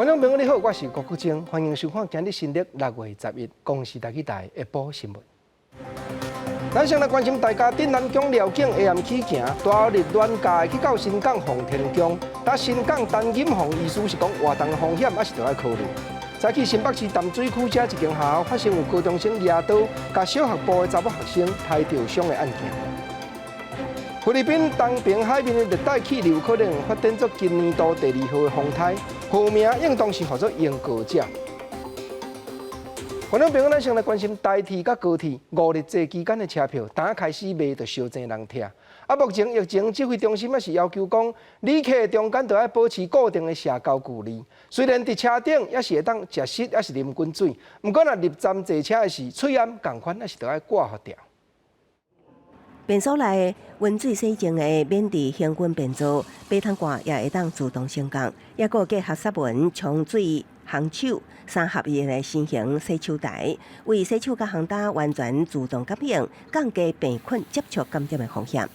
观众朋友你好，我是郭国正，欢迎收看今日新历6月11公视台台下晡新闻。咱先来关心大家镇南宫辽景下暗起行，大后日乱架去到新港奉天宫，但新港单引防意思是讲活动的风险还是着要考虑。早起新北市淡水区这一间学校发生有高中生拿刀甲小学部的查某学生抬着伤的案件。菲律宾东边海面的热带气流可能发展作今年度第2号的风台，号名应当是叫做英格者。观众朋友，咱先来关心台铁甲高铁5日这期间的车票，刚开始卖就伤济人踢。目前疫情指挥中心也是要求讲，旅客中间都要保持固定的社交距离。虽然伫车顶也是会当食食，也是啉滚水，不过若入站坐车的是喙暗共款，也是都要挂好掉。便所内温水洗净的免治行军便座，马桶盖也会当自动升降，也有结合湿文冲水、烘手3合一的新型洗手台，为洗手甲烘打完全自动感应，降低病菌接触感染的风险。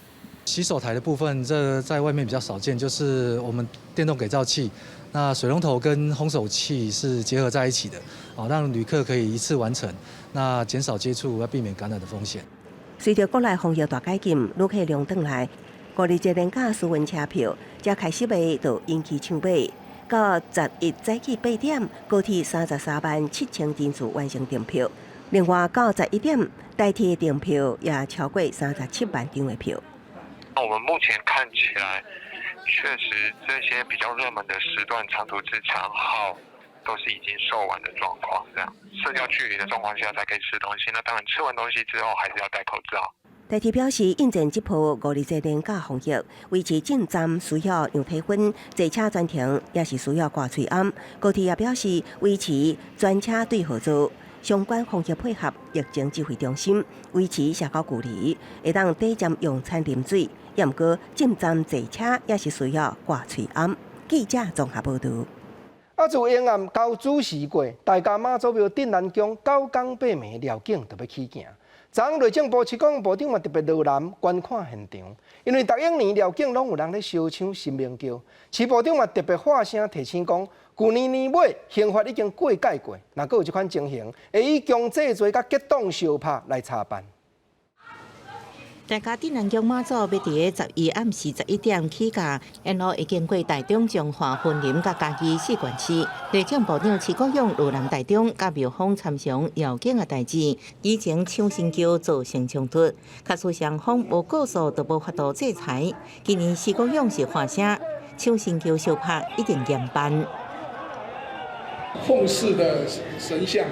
洗手台的部分，这在外面比较少见，就是我们电动给皂器，那水龙头跟烘手器是结合在一起的，让旅客可以一次完成，那减少接触，要避免感染的风险。随着国内防疫大解禁，旅客量转来，5日这廉价私运车票才开始卖，就引起抢买。到11早起8点，高铁337000人次完成订票。另外到11点，台铁订票也超过37万张的票。我们目前看起来，确实这些比较热门的时段，长途至长号都是已经售完的状况。这样社交距离的状况下才可以吃东西。那当然吃完东西之后还是要戴口罩。台铁表示，应战这波5日这廉价防疫，维持进站需要量体温，坐车专程也是需要挂喙罨。高铁也表示，维持专车对合作，相关防疫配合疫情指挥中心，维持社交距离，会当抵站用餐啉水。也毋过进站坐车也是需要挂喙罨。记者综合报道。自沿岸交主时过，大甲妈祖庙镇南宫9天8暝辽景就要起行。昨内政部市公部长嘛特别落南观看现场，因为逐一年辽景拢有人咧烧唱新明桥，市部长嘛特别发声提醒讲，去年年尾刑法已经过改过，若阁有这款情形，会以强制罪甲结党相拍来查办。大家镇南宫妈祖要伫11暗时11点起驾，沿路会经过台中彰化云林甲嘉义4县市。内政部长徐国勇落南台中，甲庙方参详遥景的代志，以前抢新桥造成冲突，假使双方无告诉，就无法度制裁。今年徐国勇是发声，抢新桥相拍一定严办。奉祀的神像，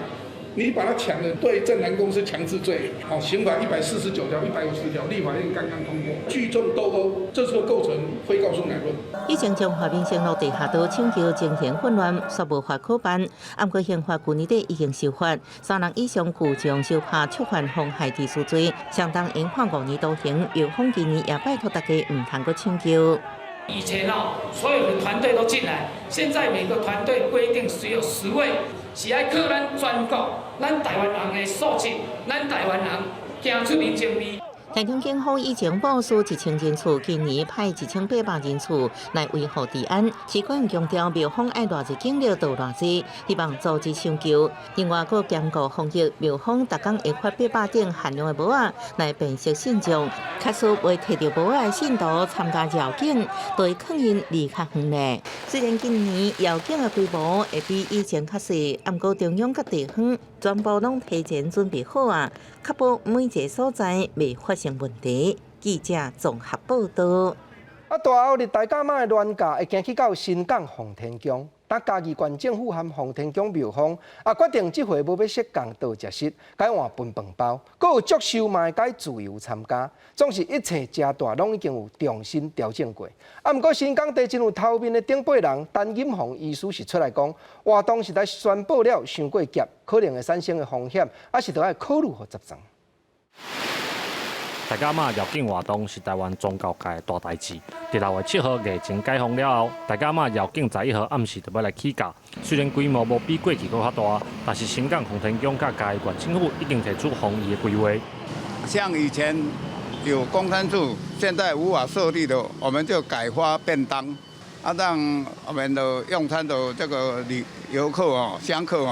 你把它抢了，对镇南宫是强制罪。好，刑法149条、150条，立法院刚刚通过，聚众斗殴，这是构成非告诉乃论。以前彰化民生路地下道抢桥情形混乱，却无法可办。不过刑法去年底已经修法，3人以上聚众相拍触犯妨害秩序罪，相当应判5年徒刑。庙方今年也拜托大家唔通阁抢桥。以前所有的团队都进来，现在每个团队规定只有10位，是爱靠咱全国、咱台湾人的素质，咱台湾人行出人情味。台中警方以前部署1000人次，今年派1800人次来维护治安。市官强调，庙方爱偌济警力就偌济，希望阻止抢桥。另外，佫兼顾防疫，庙方逐工会发800顶限量的帽仔来辨识信众。确实未摕到帽仔的信徒参加绕境，就会抗因离较远咧。虽然今年绕境的规模会比以前较细，不过中央甲地方全部拢提前准备好啊，确保每一个所在未发生问题。记者综合报道。大后日大甲妈的乱架会行去到新港奉天宫，但嘉义县政府和奉天宫庙方决定这回无要设公道食食，改换分饭包，佮有祝寿嘛改自由参加，总是一切正大拢已经有重新调整过。不过新港地震有头面的顶辈人陈引红医师是出来讲，活动实在宣布了伤过急，可能会产生的风险，还是都要考虑和执掌。大甲妈绕境活动是台湾宗教界的大代志。伫6月7号疫情解封了后，大甲妈绕境11号暗时就要来起驾。虽然规模无比过去搁较大，但是新港奉天宫甲嘉义县政府已经提出防疫的规划。像以前有公摊处，现在无法设立的，我们就改发便当。让我们的用餐的这个游客香客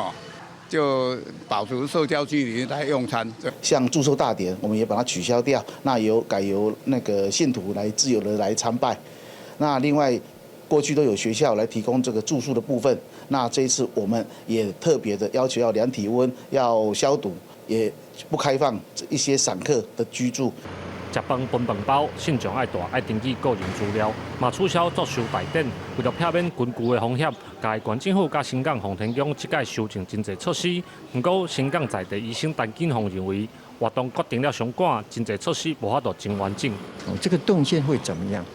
就保持社交距离来用餐。像祝寿大典，我们也把它取消掉，那改由那个信徒来自由的来参拜。那另外，过去都有学校来提供这个住宿的部分，那这一次我们也特别的要求要量体温、要消毒，也不开放一些散客的居住。食饭分饭包，信众爱大爱登记个人资料，嘛取消作收大典，为了避免群聚的风险，嘉义县政府甲新港奉天宫即届修正真侪措施。不过新港在地医生陈金宏认为，活动决定了上赶，真侪措施无法度真完整。这个动线会怎么样？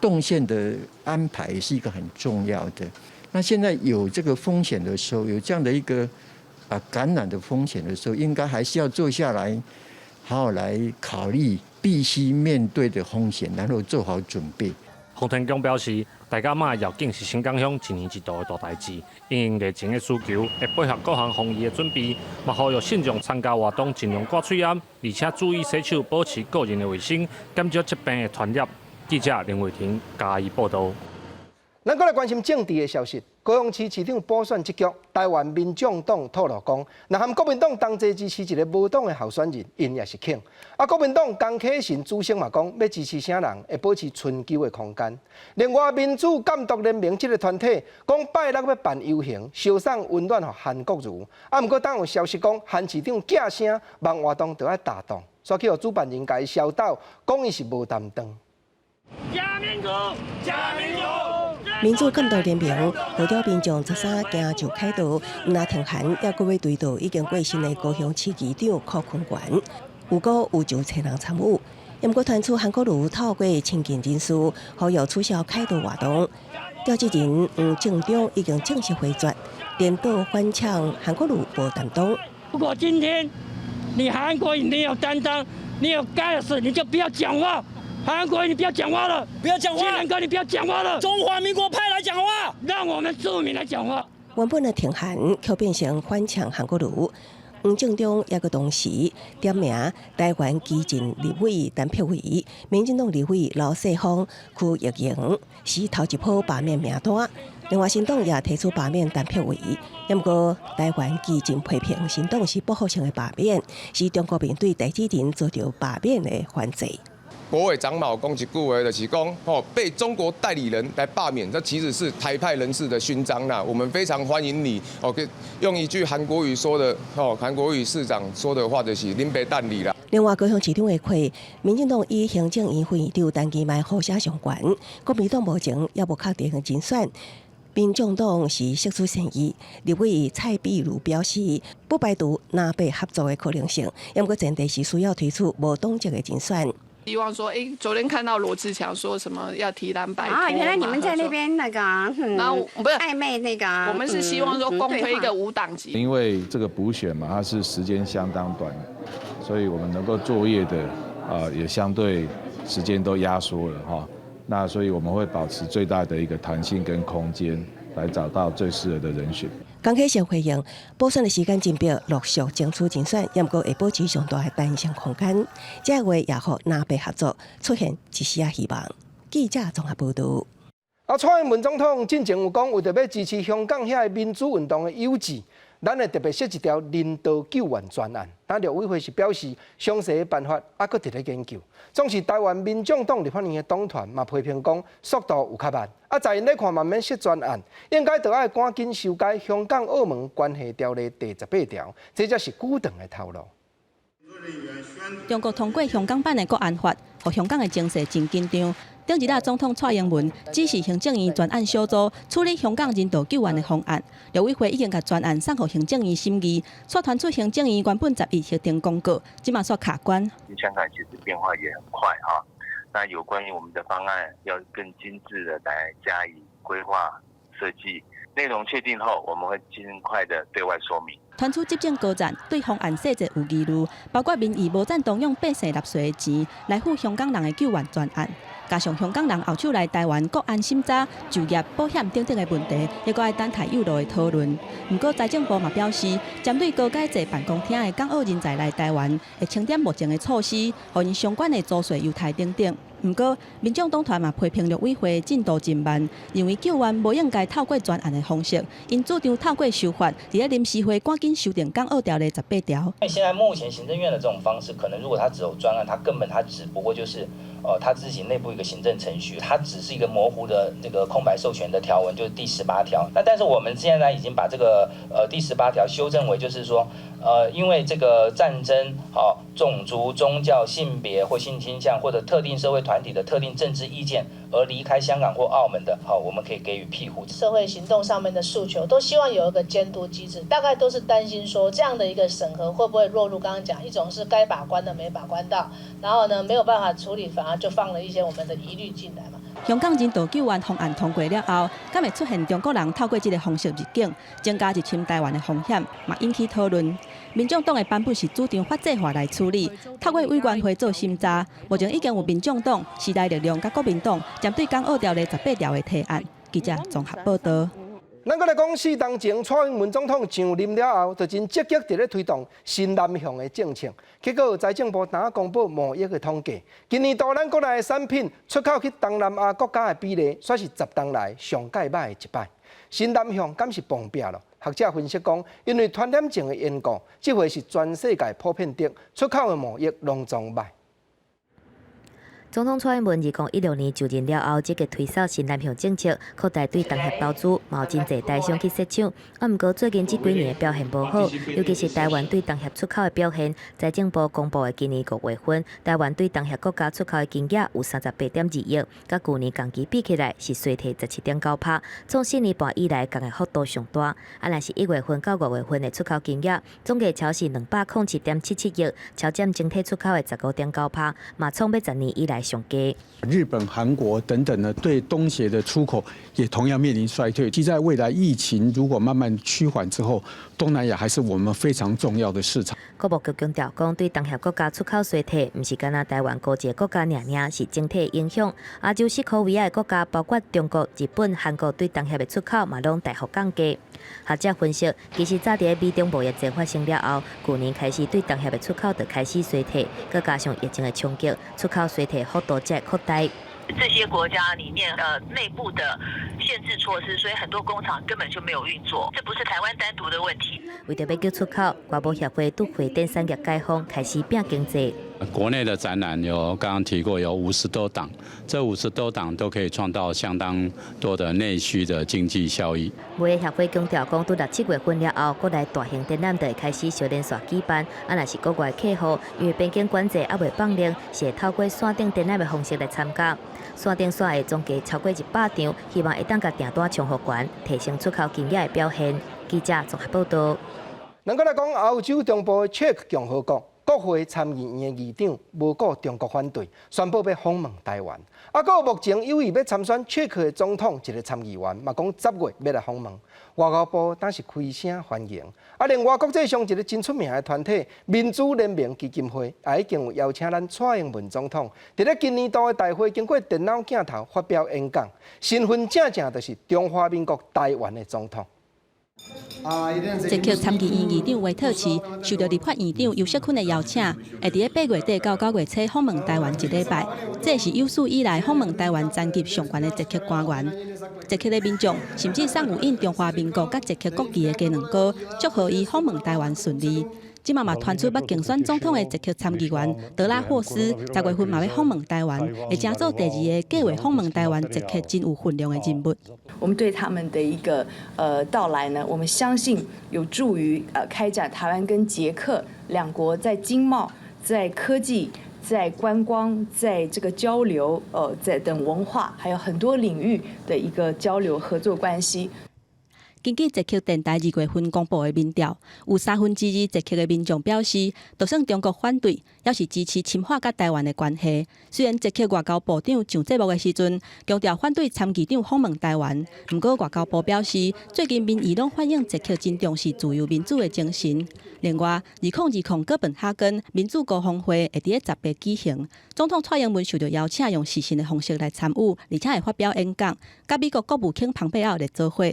动线的安排是一个很重要的。那现在有这个风险的时候，有这样的一个感染的风险的时候，应该还是要坐下来，好好来考虑。必须面对的风险，然后做好准备。洪天宫表示，大甲妈绕境是新港乡一年一度的大代志，因应疫情的需求，会配合各项防疫的准备，嘛呼吁信众参加活动尽量挂嘴掩，而且注意洗手，保持个人的卫生，减少疾病的传染。记者林伟霆嘉义报道。咱再来关心政治的消息。高雄市市长补选即局，台湾民众党透露讲，若和国民党同齐支持一个无党的候选人，因也是肯。国民党江启臣主席嘛讲，要支持啥人，会保持春秋的空间。另外，民主监督联盟这个团体讲，拜六要办游行，烧送温暖给韩国瑜。不过，当有消息讲，韩市长假声，望活动就要打动，所以去主办人家消导，讲伊是无担当。假民主，假民主。民主监督联盟号召民众13行就开道，那停韩也各位对道已经过身的高雄市议长柯坤元，有个有就找人参与。不过传出韩国瑜透过亲近人士，呼吁取消开道活动。召集人郑中已经正式回绝，连道反呛韩国瑜无担当。如果今天你韩国瑜没有担当，你有该死，你就不要讲话。韩国瑜，你不要讲话了，不要讲话。金南哥，你不要讲话了。中华民国派来讲话，让我们住民来讲话。原本的停韩却变成反呛韩国瑜。黄正中也个同时点名台湾基进立委陈佩伟、民进党立委劳世芳、区玉莹是头一波罢免名单。另外，新党也提出罢免陈佩伟，不过台湾基进批评新党是报复性的罢免，是中国面对台积电做着罢免的犯罪。国委长老讲一句话，就是讲被中国代理人来罢免，这其实是台派人士的勋章啦。我们非常欢迎你用一句韩国瑜说的韩国瑜市长说的话，就是恁别等你啦。另外，高雄市长会会，民进党以行政院会长陈其迈呼声上悬，国民党目前也无确定人选。民众党是释出善意，立委蔡壁如表示，不排除南北合作的可能性，不过前提是需要推出无党籍的人选。希望说，昨天看到罗志强说什么要提蓝白原来你们在那边那个，然后不是暧昧那个，我们是希望说公推一个无党籍。因为这个补选嘛，它是时间相当短，所以我们能够作业的也相对时间都压缩了哈。那所以我们会保持最大的一个弹性跟空间，来找到最适合的人选。江启臣回应，补选的时间真表陆续争取人选，不过会保持上大的弹性空间。这话也让南北合作出现一丝希望。记者综合报道。蔡英文总统之前有讲，为着要支持香港遐个民主运动的优质，咱会特别设一条人道救援专案。但陆委会是表示，详细的办法还佫伫咧研究。总是台湾民众党立法院的党团嘛批评讲，速度有较慢。在因咧看慢慢设专案，应该就要赶紧修改《香港澳门关系条例》第18条，这才是久长的头路。中国通过香港版的国安法，互香港的情势真紧张。顶日总统蔡英文指示行政院专案小组处理香港人道救援的方案，陆委会已经把专案送予行政院审议，所传出行政院原本11核定公告，今嘛说卡关。香港其实变化也很快哈，那有关于我们的方案要更精致的来加以规划设计，内容确定后，我们会尽快的对外说明。传出执政高层对方案细节有疑虑，包括民意无赞同用百姓纳税的钱来付香港人的救援专案，加上香港人后手来台湾国安审查、就业、保险等等的问题，也搁爱等待有路的讨论。不过财政部嘛表示，针对高阶制办公厅的港澳人才来台湾，会清点目前的措施，互因相关的租税、优待等等。不过，民众党团嘛批评陆委会进度真慢，认为救援无应该透过专案的方式，因主张透过修法，伫咧临时会赶紧修订港澳条的18条。因为现在目前行政院的这种方式，可能如果他只有专案，他只不过就是他自己内部一个行政程序，它只是一个模糊的这个空白授权的条文，就是第18条。但是我们现在已经把这个第18条修正为，就是说因为这个战争、种族、宗教、性别或性倾向或者特定社会团体的特定政治意见而离开香港或澳门的，我们可以给予庇护。社会行动上面的诉求，都希望有一个监督机制，大概都是担心说这样的一个审核会不会落入刚刚讲一种是该把关的没把关到，然后呢没有办法处理，反而就放了一些我们的疑虑进来嘛。香港人道救援方案通过了后，敢会出现中国人透过这个方式入境，增加入侵台湾的风险，嘛引起讨论。民众党的版本是主张法制化来处理，透过委员会做审查。目前已经有民众党、时代力量甲国民党针对港澳条例18条的提案。记者综合报道。咱搁来讲4当前蔡英文总统上任了后，就真积极伫咧推动新南向的政策。结果财政部刚公布贸易的统计，今年度咱国内的产品出口去东南亚国家的比例，算是10当来上界歹的一摆。新南向敢是崩壁了？学者分析讲，因为传染症的缘故，这回是全世界普遍的出口的贸易拢总歹。总统蔡英文2016年就任了后，积极推销新南向政策，扩大对东协投资，嘛有真侪台商去设厂。不过最近这几年表现无好，尤其是台湾对东协出口的表现。财政部公布的今年5月份，台湾对东协国家出口的金额有38.2亿，甲去年同期比起来是衰退17.9%，创4年半以来降的幅度上大。若是1月份到5月份的出口金额，总计超是207.77亿，超占整体出口的15.9%，嘛创要10年以来上低。日本、韩国等等呢，对东协的出口也同样面临衰退。即在未来疫情如果慢慢趋缓之后，东南亚还是我们非常重要的市场。国务局强调，讲对东协国家出口衰退，不是干那台湾高一个国家尔，是整体影响。亚洲4科维亚的国家，包括中国、日本、韩国对东协的出口嘛，拢大幅降低。学者分析，其实早伫美中贸易战发生了后，去年开始对东协的出口就开始衰退，再加上疫情的冲击，出口衰退幅度才扩大。这些国家里面内部的限制措施，所以很多工厂根本就没有运作，这不是台湾单独的问题。为着要救出口，外贸协会对回电产业解放开始拼经济。国内的展览有刚刚提过有50多档，这50多档都可以创造相当多的内需的经济效益。贸易协会强调，讲拄到7月份了后，国内大型展览就会开始小连续举办。若是国外客户，因为边境管制还未放令，是会透过线顶展览的方式来参加。线顶线的总计超过100场，希望会当甲订单冲好悬，提升出口金额的表现。记者综合报道。咱搁来讲欧洲中部的捷克共和国。国会参议院的议长无顾中国反对，宣布要访问台湾。还有目前有意要参选捷克的总统一个参议员，嘛讲10月要来访问。外交部当时开声欢迎。另外国际上一个真出名的团体民主联盟基金会，也已经有邀请咱蔡英文总统，伫咧今年度的大会经过电脑镜头发表演讲，身份正就是中华民国台湾的总统。捷克参议院议长维特奇受到立法院长尤锡坤的邀请，会伫咧8月底到9月初访问台湾1礼拜。这是有史以来访问台湾层级上悬的捷克官员。捷克的民众甚至送有印中华民国甲捷克国旗的鸡卵糕，祝贺伊访问台湾顺利。即嘛传出要竞选总统的捷克参议员德拉霍斯10月份嘛要访问台湾，会成做第2个计划访问台湾捷克真有分量的人物。我们对他们的一个到来呢，我们相信有助于开展台湾跟捷克两国在经贸、在科技、在观光、在这个交流在等文化还有很多领域的一个交流合作关系。根据捷克电台2月份公布的民调，有2/3捷克的民众表示，就算中国反对，也是支持深化甲台湾的关系。虽然捷克外交部长上节目的时阵强调反对参议长访问台湾，不过外交部表示，最近民意拢反映捷克真重视自由民主的精神。另外，2020哥本哈根民主高峰会会伫10月举行，总统蔡英文受到邀请用视讯的方式来参与，而且会发表演讲，甲美国国务卿蓬佩奥来做伙。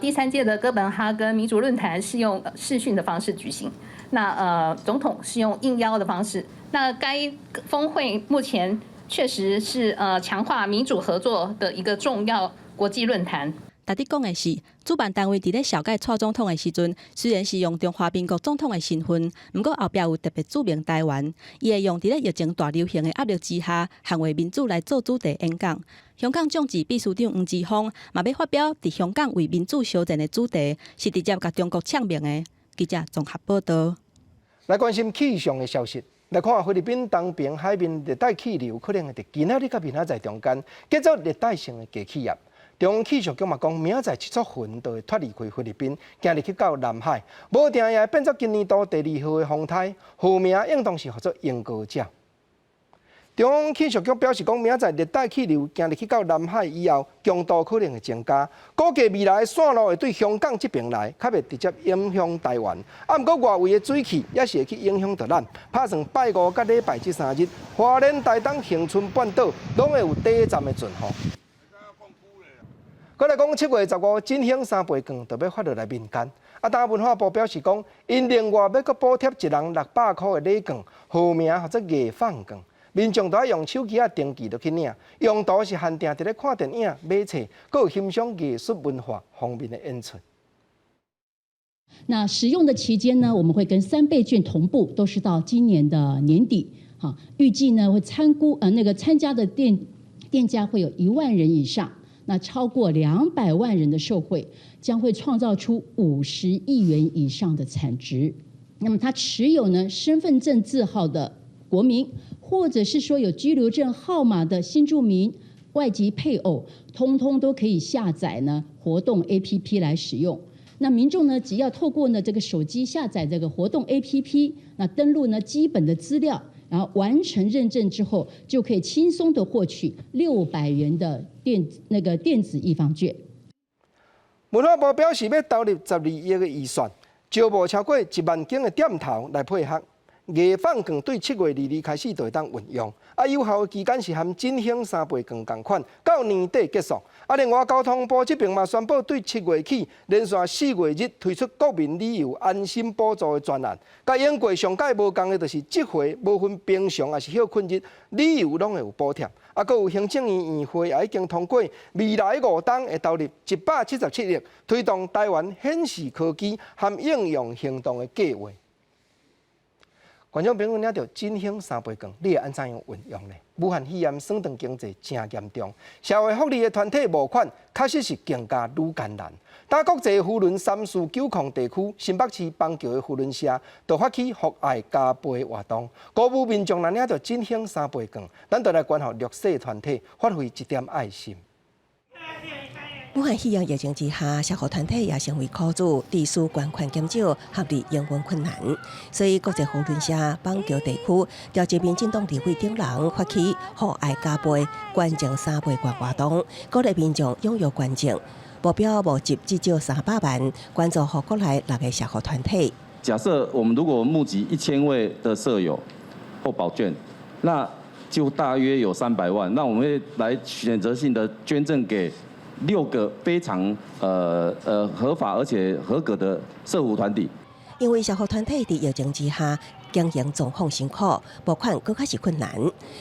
第3届的哥本哈根民主论坛是用视讯的方式举行，那总统是用应邀的方式。那该峰会目前确实是强化民主合作的一个重要国际论坛。值得讲的是，主办单位伫咧小盖蔡总统的时阵，虽然是用中华民国总统的身份，不过后壁有特别注明台湾，伊会用伫咧疫情大流行的压力之下，捍卫民主来做主题演讲。香港众志秘书长黄之锋嘛要发表伫香港为民主烧钱的主题，是直接甲中国呛明的。记者综合报道。来关心气象的消息。来看菲律宾东边海面热带气流可能会伫今仔日甲明仔载中间结束热带性的低气压。中央气象局嘛讲，明仔载一撮云就会脱离开菲律宾，行入去到南海，无定也会变作今年度第2号的风台，号名应当是叫做英格角。中央气象局表示讲，明仔载热带气流行入去到南海以后，强度可能会增加，估计未来的线路会对香港这边来，较袂直接影响台湾。啊，毋过外围的水汽也是会去影响到咱。拍算拜五甲礼拜这3日，花莲、台东、恒春半岛拢会有第一站的阵雨。再来讲，7月15，振兴3倍券就要发落来民间。啊，但文化部表示讲，因另外要搁补贴一人600块的礼券，号名或者艺放券。民众都要用手机登记就去领，用途是限定伫咧看电影、买册，搁有欣赏艺术文化方面的演出。那使用的期间呢，我们会跟3倍券同步，都是到今年的年底。好，预计呢会参加的店家会有1万人以上。那超过200万人的受惠，将会创造出50亿元以上的产值。那么他持有呢身份证字号的国民，或者是说有居留证号码的新住民、外籍配偶，通通都可以下载呢活动 APP 来使用。那民众呢，只要透过呢这个手机下载这个活动 APP， 那登录呢基本的资料，然后完成认证之后，就可以轻松的获取600元的电子易放券。文化部表示要投入12亿的预算，招募超过1万间的店头来配合。艺放券对7月2日开始就会当运用，啊，有效的期间是和振兴3倍券同款，到年底结束。啊，另外交通部这边嘛宣布，对7月起连续4月日推出国民旅游安心补助的专案。甲英国上届无共的，就是这回无分平常还是休困日，旅游拢会有补贴。啊，搁有行政院议会也已经通过，未来5档会投入177亿，推动台湾显示科技和应用行动的计划。观众朋友，领到振兴3倍券，你会安怎样运用呢？武汉肺炎省长经济真严重，社会福利的团体募款，确实是更加愈艰难。但国际扶轮3市9控地区新北市邦桥的扶轮社，就发起福爱加倍活动，鼓舞民众来领到振兴3倍券，咱就来关乎弱势团体，发挥一点爱心。武汉肺炎疫情之下，社福团体也成为苦主，地区捐款减少，合力营运困难。所以国际扶轮社邦桥地区调集民进党立委等人发起互爱加倍捐赠3倍券活动，鼓励民众踊跃捐赠，目标募集至少300万，捐助予国内6个社福团体。假设我们如果募集1000位的舍友或保眷，那就大约有300万，那我们会来选择性的捐赠给6个非常合法而且合格的社福团体。因为社福团体伫疫情之下经营状况辛苦，募款更较是困难，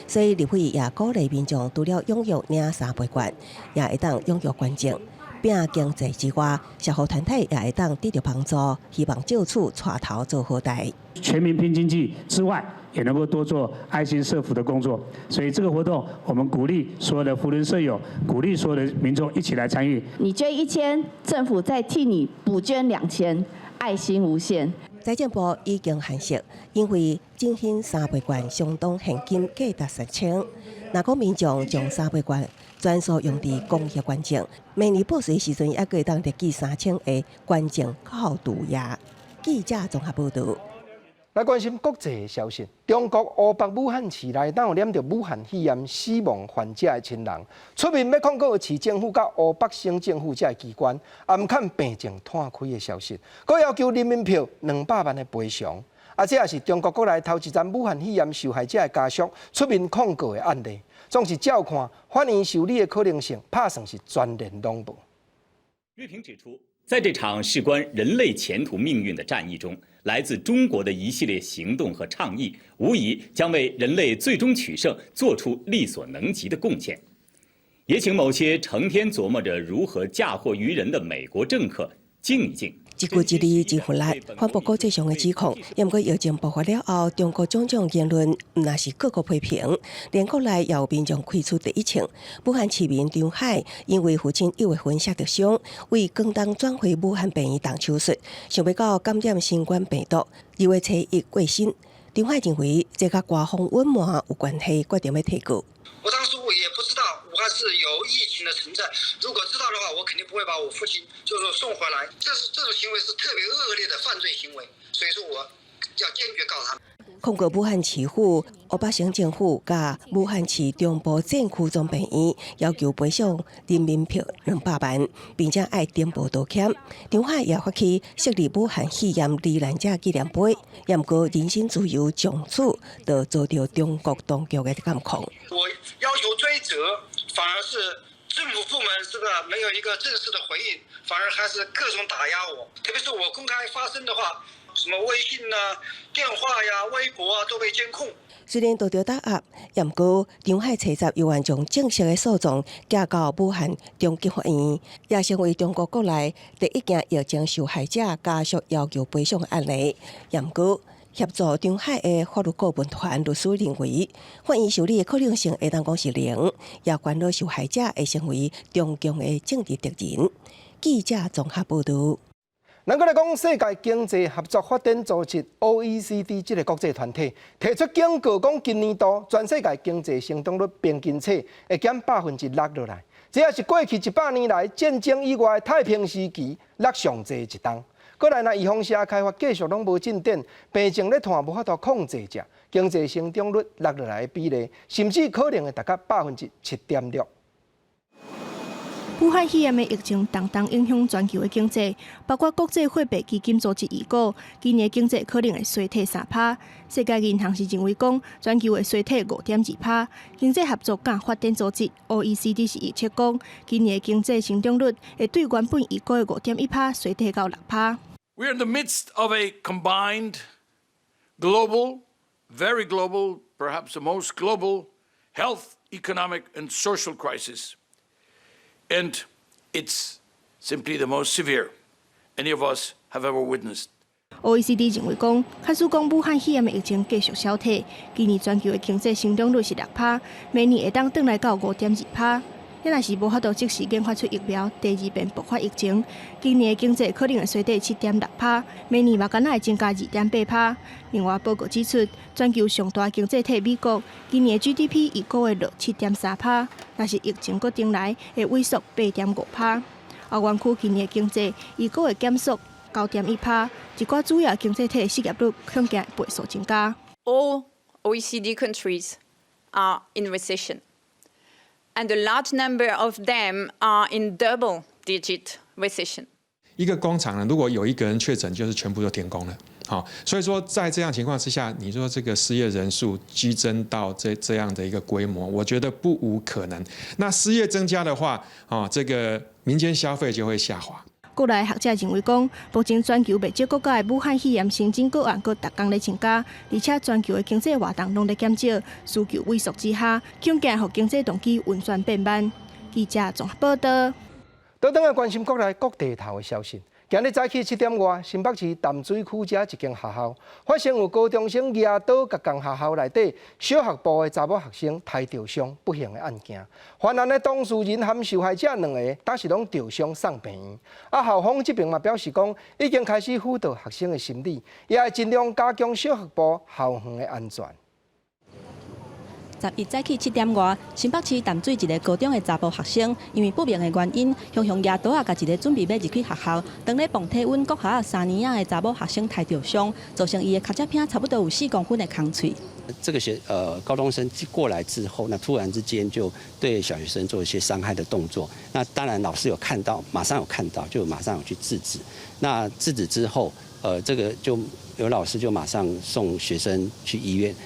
所以立委也鼓励民众除了踊跃领3倍券，也会当踊跃捐赠。并经济之外，社福团体也会当得到帮助，希望就此带头做好代。全民拼经济之外，也能够多做爱心社福的工作。所以这个活动，我们鼓励所有的扶轮舍友，鼓励所有的民众一起来参与。你捐1000，政府再替你补捐2000，爱心无限。财政部已经函释，因为振兴3倍券相当现金价值1000，若讲民众将3倍券全数用伫公益捐赠，明年报税时阵也可以当列举3000个捐赠靠度呀。记者综合报道。来关心国际消息，中国湖北武汉市内当有染着武汉肺炎死亡患者的亲人，出面要控告市政府甲湖北省政府这机关，暗看病症摊开的消息，佮要求人民票200万的赔偿。这也是中国国内头一站武汉肺炎受害者的家属出面控告的案例，总是照看法院受理的可能性，拍算是全然拢无。律评指出，在这场事关人类前途命运的战役中，来自中国的一系列行动和倡议，无疑将为人类最终取胜做出力所能及的贡献。也请某些成天琢磨着如何嫁祸于人的美国政客静一静。一句一理一分力，反驳国际上的指控。不过疫情爆发了后，中国种种言论唔那是各个批评，连国内也有民众开出第一枪。武汉市民张海因为父亲1月份受到伤，为广东转回武汉病院动手术，想要到感染新冠病毒，2月初1过身。张海认为这甲官方隐瞒有关系，决定要退股。我当时我也不知道武汉是有疫情的存在，如果知道的话，我肯定不会把我父亲就是说送回来。这种行为是特别恶劣的犯罪行为，所以说我要坚决告他们。控告武汉市府、乌北省政府甲武汉市中部镇区总病院要求赔偿人民币200万，并且爱登报道歉。张海也发起设立武汉肺炎罹难者纪念碑，不过人身自由从此就遭到中国当局的监控。我要求追责，反而是政府部门是不是没有一个正式的回应，反而还是各种打压我。特别是我公开发声的话，什么微信啊、电话呀、微博啊都被监控。虽然得到答案，不过张海查查又愿将正式的诉讼寄到武汉中级法院，也成为中国国内第一件疫情受害者家属要求赔偿的案例。不过，协助张海的法律顾问团律师认为，法院受理的可能性会当讲是0，也关到受害者会成为中共的政治敌人。记者综合报道。咱来讲，世界经济合作发展组织 （OECD） 这个国际团体提出警告，讲今年度全世界经济成长率平均测会减6%落来，这也是过去100年来战争以外太平时期落上济一档。过来，若预防车开发继续拢无进展，病情咧拖无法度控制者，经济成长率落来的比例，甚至可能会达到7.6%。武汉肺炎的疫情重重影响全球的经济，包括国际货币基金组织预估，今年经济可能会衰退3%。世界银行是认为讲，全球会衰退5.2%。经济合作甲发展组织 OECD 是预测讲，今年经济成长率会对原本预估的5.1%衰退到6%。We are in the midst of a combined, global, very global, perhaps the most global, health, economic, and social crisis. And it's simply the most severe any of us have ever witnessed. OECD 认为讲，假使讲武汉肺炎的疫情继续消退，今年全球的经济成长率是6%，明年会当转来到5.2%。若若是无法度即时研发出疫苗，第2遍爆发疫情，今年的经济可能会衰退7.6%，明年嘛，敢若会增加2.8%。另外，报告指出，全球上大经济体美国今年的 GDP 预估会落7.3%，若是疫情搁顶来，会萎缩8.5%。欧元区今年的经济预估会减缩9.1%，一寡主要经济体的失业率恐惊倍数增加。All OECD countries are in recession, and a large number of them are in double-digit recession. 一个工厂呢，如果有一个人确诊，就是全部都停工了。好，所以说在这样情况之下，你说这个失业人数激增到这样的一个规模，我觉得不无可能。那失业增加的话，这个民间消费就会下滑。国内学者认为讲，目前全球未少国家的武汉肺炎新增个案佫逐工咧增加，而且全球的经济活动拢咧减少，需求萎缩之下，恐惊互经济动机运转变慢。记者综合报道。倒转来关心国内各地头的消息。今日早起7点外，新北市淡水区这一间学校发生有高中生压倒甲共学校内底小学部的查某学生抬着伤不幸的案件。犯案的当事人含受害者2个，当时拢受伤送病院。校方这边嘛表示讲，已经开始辅导学生的心理，也会尽量加强小学部校园的安全。11早起7点外，新北市淡水一个高中的查甫学生，因为不明的原因，用牙刀甲一个准备要入去学校，当咧磅体温国校3年仔的查某学生抬着伤，造成伊的脚趾片差不多有4公分的空脆。这个高中生过来之后，那突然之间就对小学生做一些伤害的动作。那当然老师有看到，马上有看到，就马上有去制止。那制止之后，这个就有老师就马上送学生去医院。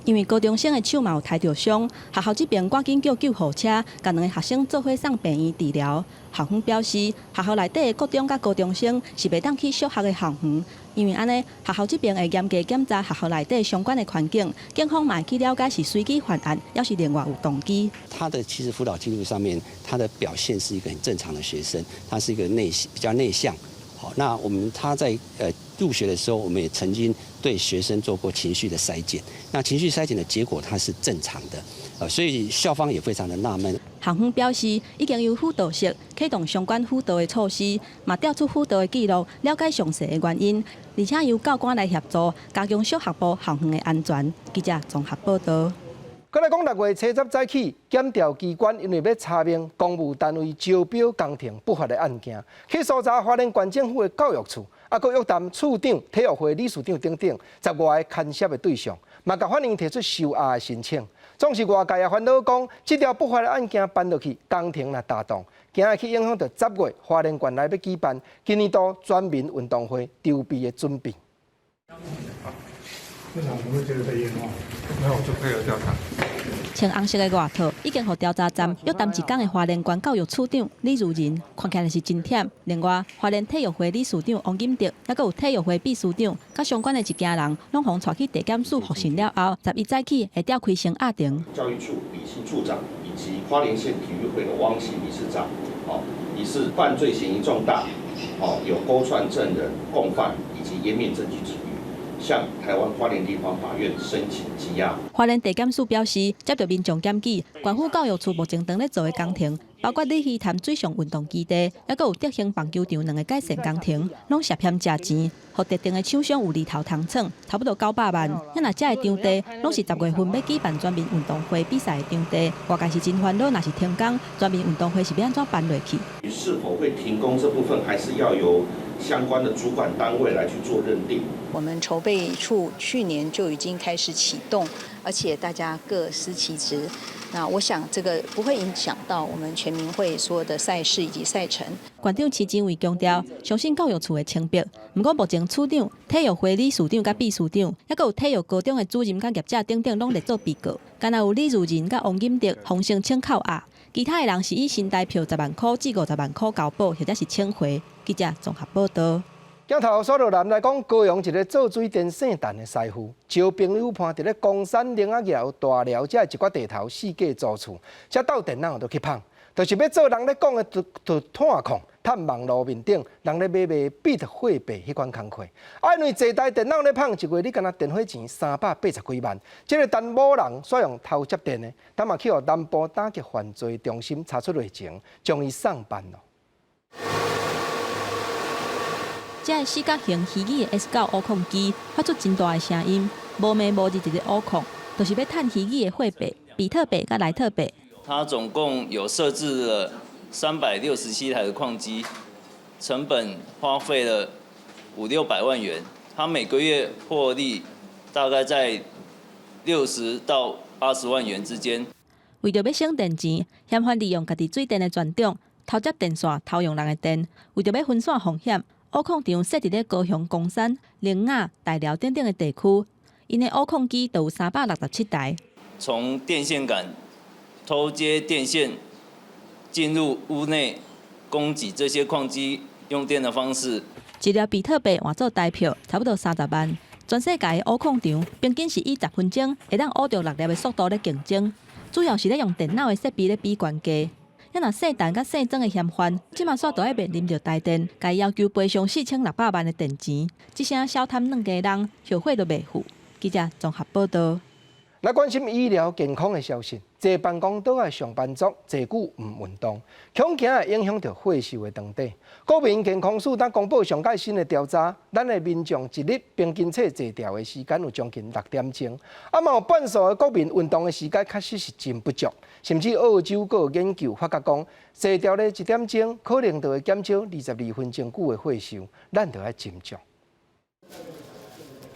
因为高中生的手嘛有抬着伤，学校这边赶紧叫救护车，甲2个学生做伙送病院治疗。校方表示，学校内底的国中甲高中生是袂当去小学的校园，因为安尼学校这边会严格检查学校内底相关的环境。警方嘛会去了解是随机犯案，要是另外有动机。他的其实辅导记录上面，他的表现是一个很正常的学生，他是一个比较内向。好，那他在入学的时候，我们也曾经对学生做过情绪的筛检。那情绪筛检的结果，它是正常的，所以校方也非常的纳闷。校方表示，已经由辅导室启动相关辅导的措施，嘛调出辅导的记录，了解详细的原因，而且由教官来协助，加强小学部校园的安全。记者综合报道。再来讲6月初10早起，检调机关因为要查明公务单位招标工程不法的案件，去搜查花莲县政府的教育处，佮约谈处长、体育会理事长等等10外个牵涉的对象，嘛甲法院提出收押的申请。总是外界也烦恼讲，这条不法的案件办落去，工程若大动，惊会去影响到10月花莲县内要举办今年度全民运动会筹备的准备。院长，我们觉得在冤枉，那我就配合调查。穿红色的外套，已经互调查站约谈1天的花莲县教育处长李如仁，看起来是真忝。另外，花莲体育会理事长王金德，还有体育会秘书长，甲相关的一家人，拢互带去地检署复审了后，11早起会调开审押庭。教育处李姓处长以及花莲县体育会的汪姓理事长，疑似犯罪嫌疑重大，有勾串证人、共犯以及湮灭证据之余，向台湾花莲地方法院申请羁押。花莲地检署表示，接到民众检举，县府教育处目前正在做的工程，包括李溪潭水上运动基地，还有德兴棒球场2个改善工程，拢涉嫌诈钱，互特定的厂商有利头通蹭，差不多900万。若这个场地，拢是10月份要举办全民运动会比赛的场地，外界是真烦恼，若是停工，全民运动会是要安怎办落去？是否会停工这部分，还是要由相关的主管单位来去做认定。我们筹备处去年就已经开始启动，而且大家各司其职。那我想这个不会影响到我们全民会所有的赛事以及赛程。县长徐经纬强调，相信教育处会清白。不过目前处长、体育会理事长甲秘书长，还有体育高中的主任甲业者等等，拢列做被告。敢若有李如仁甲王金德风声请扣押，其他的人是以新台票10万块至50万块交保，或者是请回。记者综合报道。镜头所落男来讲，高雄一个做水电圣诞的师傅，招朋友伴伫咧公山林仔寮、大寮这一寡地头四界租厝，才斗电脑就去捧，就是要做人咧讲的探空，探网路面顶人咧卖比特货币迄款工课。因为坐台电脑咧捧，一月你敢若电费钱380几万，这个陈某人选用偷接电的，他嘛去互南部打击犯罪中心查出内情，将伊送办咯。这个四角形鱼鱼的 S9 挖矿机发出真大的声音，无暝无日一直挖矿，就是要探鱼鱼的货币、比特币甲莱特币。它总共有设置了367台的矿机，成本花费了500-600万元。它每个月获利大概在60到80万元之间。为着要省电钱，嫌犯利用家己水电的专长，偷接电线，偷用人的电。为着要分散风险，挖矿场设伫咧高雄公山、林雅、大寮等等的地区，因的挖矿机都有367台。从电线杆偷接电线进入屋内，供给这些矿机用电的方式。一粒比特币换做台票，差不多30万。全世界的挖矿场平均是以10分钟会当挖到6粒的速度咧竞争，主要是咧用电脑的设备咧比悬价。若细弹甲细装的嫌犯，即马煞都要面临着台电，该要求赔偿4600万的电钱。这声小贪2家人，后悔都袂付。记者综合报道。来关心医疗健康的消息，坐办公桌的上班族坐久唔运动，恐惊会影响到血瘦的长底。国民健康署当公布上届新的调查，咱的民众一日平均坐条的时间有将近6点钟，嘛有半数的国民运动的时间确实是真不足，甚至澳洲阁有研究发觉讲，坐条的1点钟可能就会减少22分钟久的血瘦，咱就要斟酌。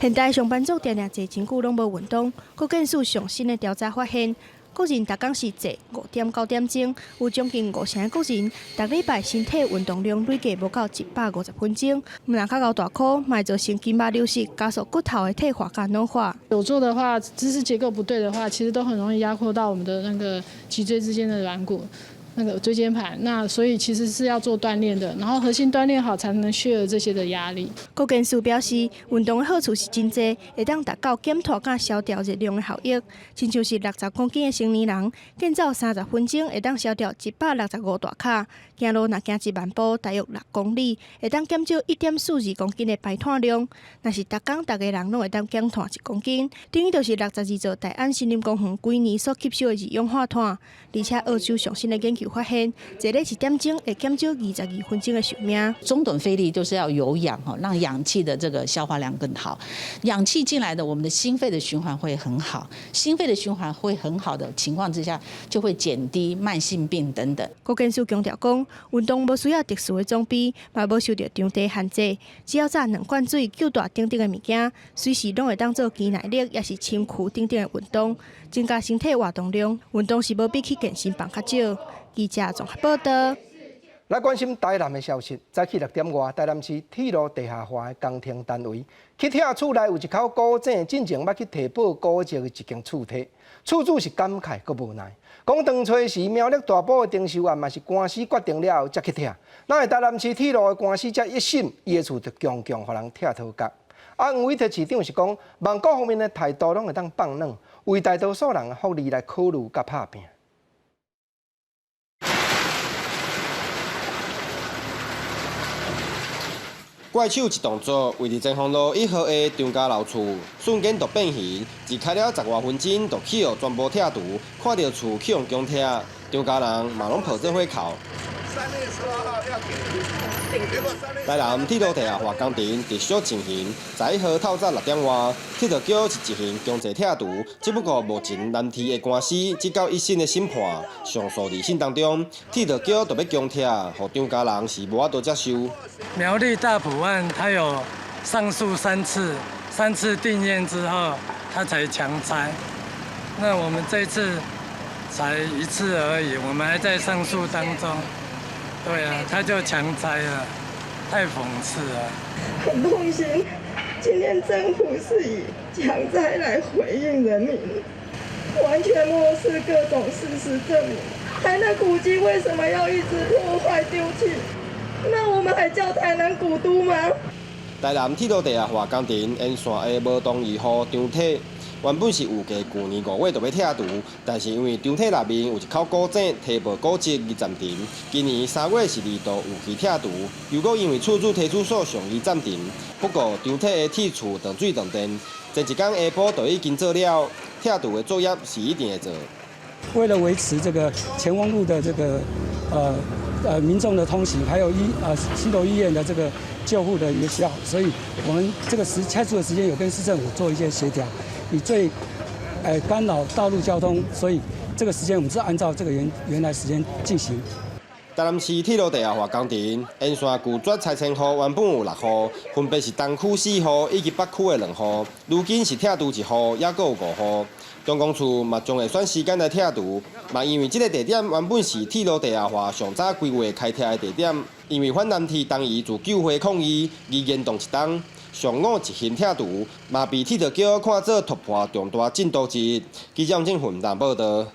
现代上班族常常坐真久拢无运动，国健署上新的调查发现，国人逐工是坐5点9点钟，有将近50成的国人，逐礼拜身体运动量累计无到150分钟。毋但较高大箍，嘛会造成筋膜流失，加速骨头的退化甲老化。久坐的话，姿势结构不对的话，其实都很容易压迫到我们的那个脊椎之间的软骨。那个椎间盘，那所以其实是要做锻炼的，然后核心锻炼好才能share这些的压力。郭建树表示，运动的好处是真多，会当达到减脱甲消掉热量的效益。亲像是60公斤的成年人，健走30分钟会当消掉165大卡，行路若行1万步，大约6公里，会当减少1.42公斤的排碳量。若是逐工大家人拢会当减碳1公斤，等于就是62座大安森林公园规年所吸收的二氧化碳。而且澳洲上新的研究发现，坐咧1点钟会减少22分钟的寿命。中等肺力就是要有氧哈，让氧气的这个消化量更好。氧气进来的，我们的心肺的循环会很好。心肺的循环会很好的情况之下，就会减低慢性病等等。郭建树强调讲，运动无需要特殊的装备，嘛无受到场地限制，只要炸2罐水、9大等等的物件，随时拢会当做肌耐力，也是轻躯等等的运动，增加身体活动量。运动是无比去健身房较少。记者综合报道。来关心台南的消息，早起6点外，台南市铁路地下化的工程单位，去铁厝内有一口古井，进前要去提报古迹的一间厝体，厝主是感慨佮无奈，讲当初时苗栗大埔的征收案嘛是官司决定了后才去拆，哪会台南市铁路的官司才一审，伊的厝就强强互人拆头角。安委特市长是讲，望各方面的态度拢会当放软，为大多数人的福利来考虑甲拍拼。怪手一动作，位伫前方路1号的张家楼厝，瞬间就变形，只开了10外分钟，就起哦全部拆除。看到厝去用强拆，张家人嘛拢抱做火哭。台南铁路地下化工程持续进行，在1号透早6点外，铁道局是执行强制拆除。只不过目前难题的官司只到一审的审判，上诉二审当中，铁道局就要强拆，互张家人是无法度接受。苗栗大埔案，他有上诉3次，3次定验之后，他才强拆。那我们这一次才1次而已，我们还在上诉当中。对啊，他就强拆了，太讽刺了。很痛心，今天政府是以强拆来回应人民，完全漠视各种事实证明。台南古迹为什么要一直破坏丢弃？那我们还叫台南古都吗？台南铁路地下化工程沿线的无同2号长体，原本是预计去年5月就要拆除，但是因为长体内面有一口古井提报古迹而暂停。今年3月是2度有期拆除，又搁因为厝主提出诉讼而暂停。不过长体的铁厝断水断电，前一天下晡就已经做了，拆除的作业是一定会做。为了维持这个前往路的这个民众的通行，还有西楼医院的这个救护的有效，所以我们这个拆除的时间有跟市政府做一些协调，以最干扰道路交通，所以这个时间我们是按照这个原来时间进行。台南市铁路地下化工程沿线拒绝拆迁户原本有6户，分别是东区4户以及北区的2户，如今是拆除1户，也搁有5户。中公处嘛将会选时间来拆除，嘛因为这个地点原本是铁路地下化上早规划开拆的地点，因为泛蓝铁当时自9岁抗议而延动1天，上午执行拆除，嘛被铁道局看作突破重大进度之一。记者郑云南报道。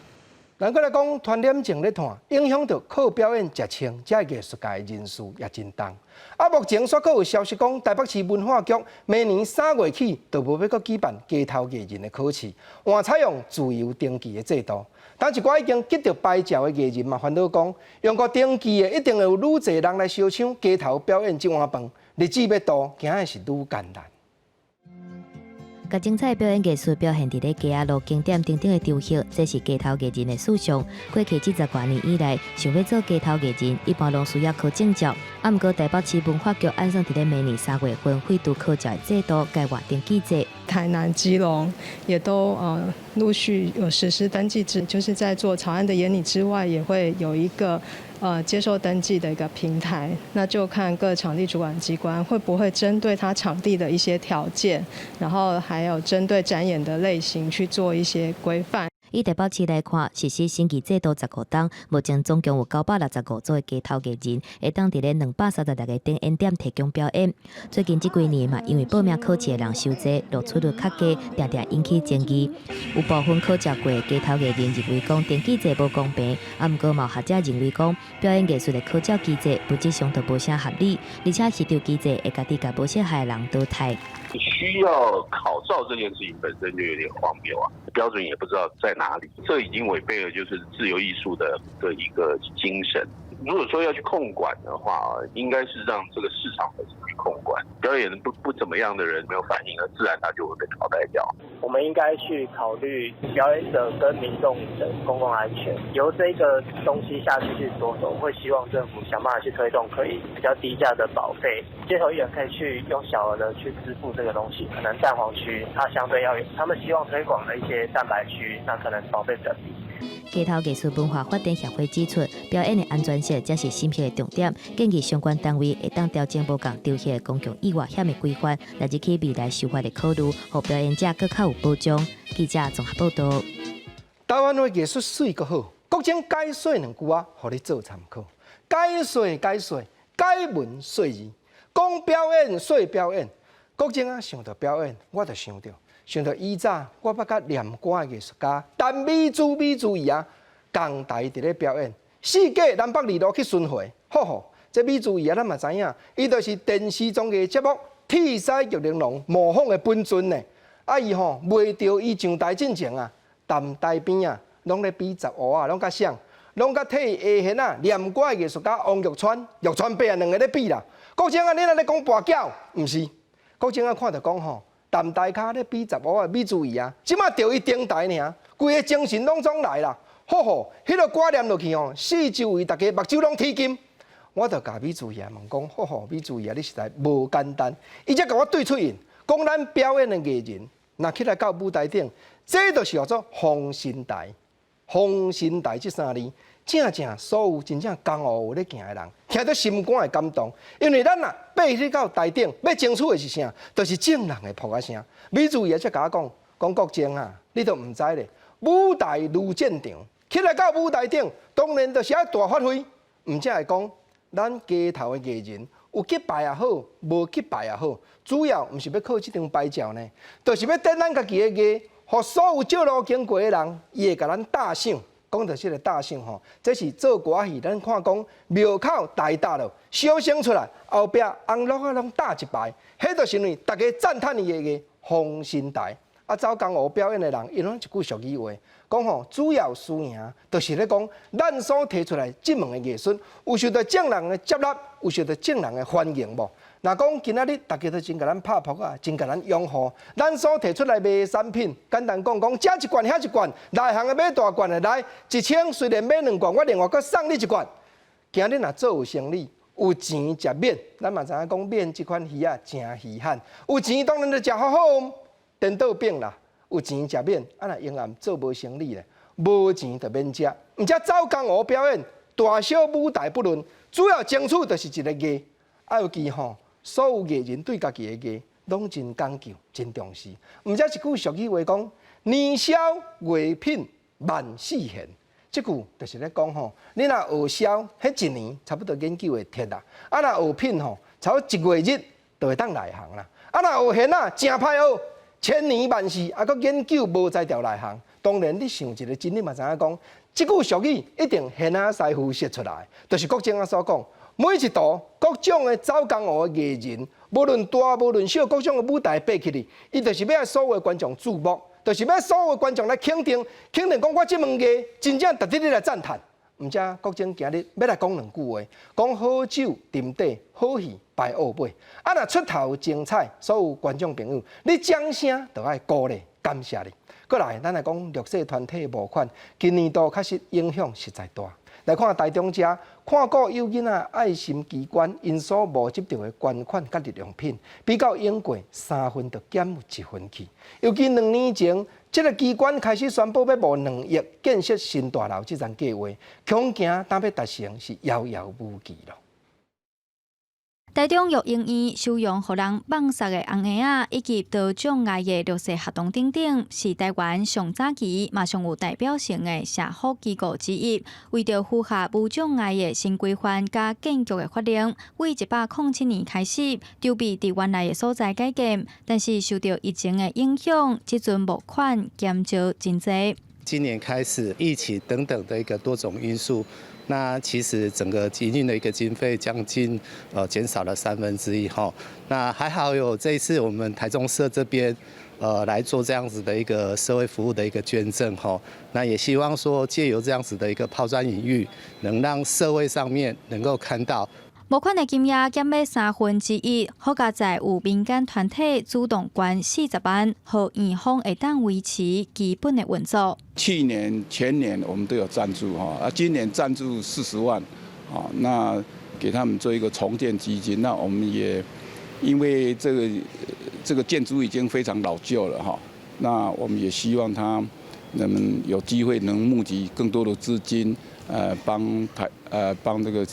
咱过来讲，传染症咧传，影响到靠表演食青这艺术界的人士也真重。目前煞搁有消息讲，台北市文化局明年3月起，就无要搁举办街头艺人的考试，换采用自由登记的制度。但一寡已经得到牌照的艺人嘛，烦恼讲，用过登记的，一定会有愈侪人来烧抢街头表演这碗饭，日子要度，惊的是愈艰难。甲精彩表演艺术表现伫咧街仔路景点等等的场合，这是街头艺人的事项。过去70多年以来，想要做街头艺人，一般拢需要考证照。毋过台北市文化局按算伫咧明年3月份废除考照的制度，改换登记制。台南、基隆也都陆续有实施登记制，就是在做草案的研拟之外，也会有一个接受登记的一个平台。那就看各场地主管机关会不会针对他场地的一些条件，然后还有针对展演的类型去做一些规范。以台北市来看，实施升级制度15天，目前总共有965组的街头艺人，会当伫咧236个顶演点提供表演。最近这几年嘛，因为报名考试的人收济，录取率较低，常常引起争议。有部分考照过的街头艺人认为讲登记制无公平，毋过嘛有学者认为讲表演艺术的考照机制本质上都无啥合理，而且市场机制会家己甲无适合的人淘汰。需要考照这件事情本身就有点荒谬啊，标准也不知道在哪里，这已经违背了就是自由艺术的一个精神。如果说要去控管的话，应该是让这个市场去控管，表演不怎么样的人没有反应，而自然他就会被淘汰掉。我们应该去考虑表演者跟民众的公共安全，由这个东西下去着手，会希望政府想办法去推动可以比较低价的保费，街头艺人可以去用小额的去支付这个东西，可能蛋黄区它相对要有，他们希望推广的一些蛋白区，那可能保费比较低。街头艺术文化发展协会指出，表演的安全性才是审批的重点，建议相关单位会当调整无共丢弃的公共意外险的规范，来自去未来修法的考虑，让表演者更较有保障。记者综合报道。台湾的艺术水阁好，国情解说2句啊，互你做参考。解说，解文说字，讲表演说表演。国情啊，想到表演，我就想到以早我捌甲念歌的艺术家，但美珠伊啊，港台伫咧表演，四界南北二路去巡回，这美珠伊啊，咱嘛知影，伊就是电视综艺节目《铁狮玉玲珑》模仿的本尊呢。伊袂着伊上台进前啊，站台边啊，拢咧比杂学啊，拢甲像，拢甲替下弦啊念歌的艺术家王玉川伯啊2个咧比啦。国情啊，你若咧讲跋筊，毋是，国情啊看着讲站台骹咧比杂学啊，美珠伊啊，即马着伊顶台尔，规个精神拢总来啦。迄个歌念落去四周围大家目睭拢铁金。我就甲美珠伊啊问讲，美珠伊啊，你实在无简单。伊才甲我对出应，讲咱表演的艺人，若起来到舞台顶，这就是叫做phong神台。phong神台这3字，正所有真正江湖有咧行的人，听到心肝会感动。因为咱若爬去到台顶，要争取的是啥？就是正人的扑啊声。美珠伊啊，才甲我讲国情啊，你都毋知咧，舞台如战场。起来到舞台顶，当然就是要大发挥，毋则会讲咱街头的艺人有击败也好，无击败也好，主要毋是要靠这张牌照呢，就是要等咱家己的艺，互所有借路经过的人，伊会甲咱打赏。讲到这个打赏这是做歌戏，咱看讲庙口大搭了，小声出来，后壁红绿啊拢打一排，迄就是因为大家赞叹伊的艺phong神台。走江湖表演的人，伊拢一句俗语话，讲主要输赢，就是咧讲咱所提出来这门的艺术，有受到正人的接纳，有受到正人的欢迎无？若讲今仔日大家都真甲咱拍扑啊，真甲咱拥护，咱所提出来卖产品，简单讲，这一罐遐一罐，内行的买大罐的来，1000虽然买2罐，我另外搁送你1罐。今日若做有生意，有钱食免，咱嘛知影讲免这款鱼啊真稀罕，有钱当然就食好好。颠倒饼啦，有钱食免，若永远做无生意咧，无钱就免食。毋则走江湖表演，大小舞台不论，主要争取就是一个艺。要有记所有艺人对家己的艺拢真讲究、真重视。毋则一句俗语话讲：年销月品万世贤。即句就是咧讲你若学销，迄一年差不多研究会铁啦；若学品差不多1月日就会当内行啦；若学贤真歹学。千年万世，搁研究无才调内行。当然，你想一个真，你嘛知影讲，即句俗语一定现师傅说出来，就是国情所讲。每一道各种的走江湖的艺人，无论大无论小，各种的舞台爬起嚟，伊就是要所有的观众注目，就是要所有的观众来肯定讲我这门艺真正值得你来赞叹。毋则国情今日要来讲2句话，讲好酒沉底，好戏排后尾。若出头精彩，所有观众朋友，你掌声就爱鼓励，感谢你。过来，咱来讲弱势团体募款，今年度确实影响实在大。来看台中遮，看顾幼囡仔爱心机关因所募集到的捐款甲日用品，比较用过3分，就减1分去。尤其2年前，这个机关开始宣布要募2亿建设新大楼这项计划，恐惊当要达成是遥遥无期了。台中育婴院收容予人放杀的红鸭以及多种癌的绿色学童等等，是台湾上早期马上有代表性的社福机构之一。为着符合无种癌的新规范加建筑的法令，为1807年开始，筹备伫原来的所在改建，但是受到疫情的影响，即阵募款减少真侪。今年开始疫情等等的一个多种因素。那其实整个营运的一个经费将近减少了1/3哈。那还好有这一次我们台中社这边来做这样子的一个社会服务的一个捐赠哈。那也希望说借由这样子的一个抛砖引玉，能让社会上面能够看到。募款的金额减要1/3，好佳在有民间团体主动捐40万，互院方会当维持基本的运作。去年、前年我们都有赞助哈，今年赞助40万，那给他们做一个重建基金。那我们也因为这个建筑已经非常老旧了哈，那我们也希望他能有机会能募集更多的资金，帮这个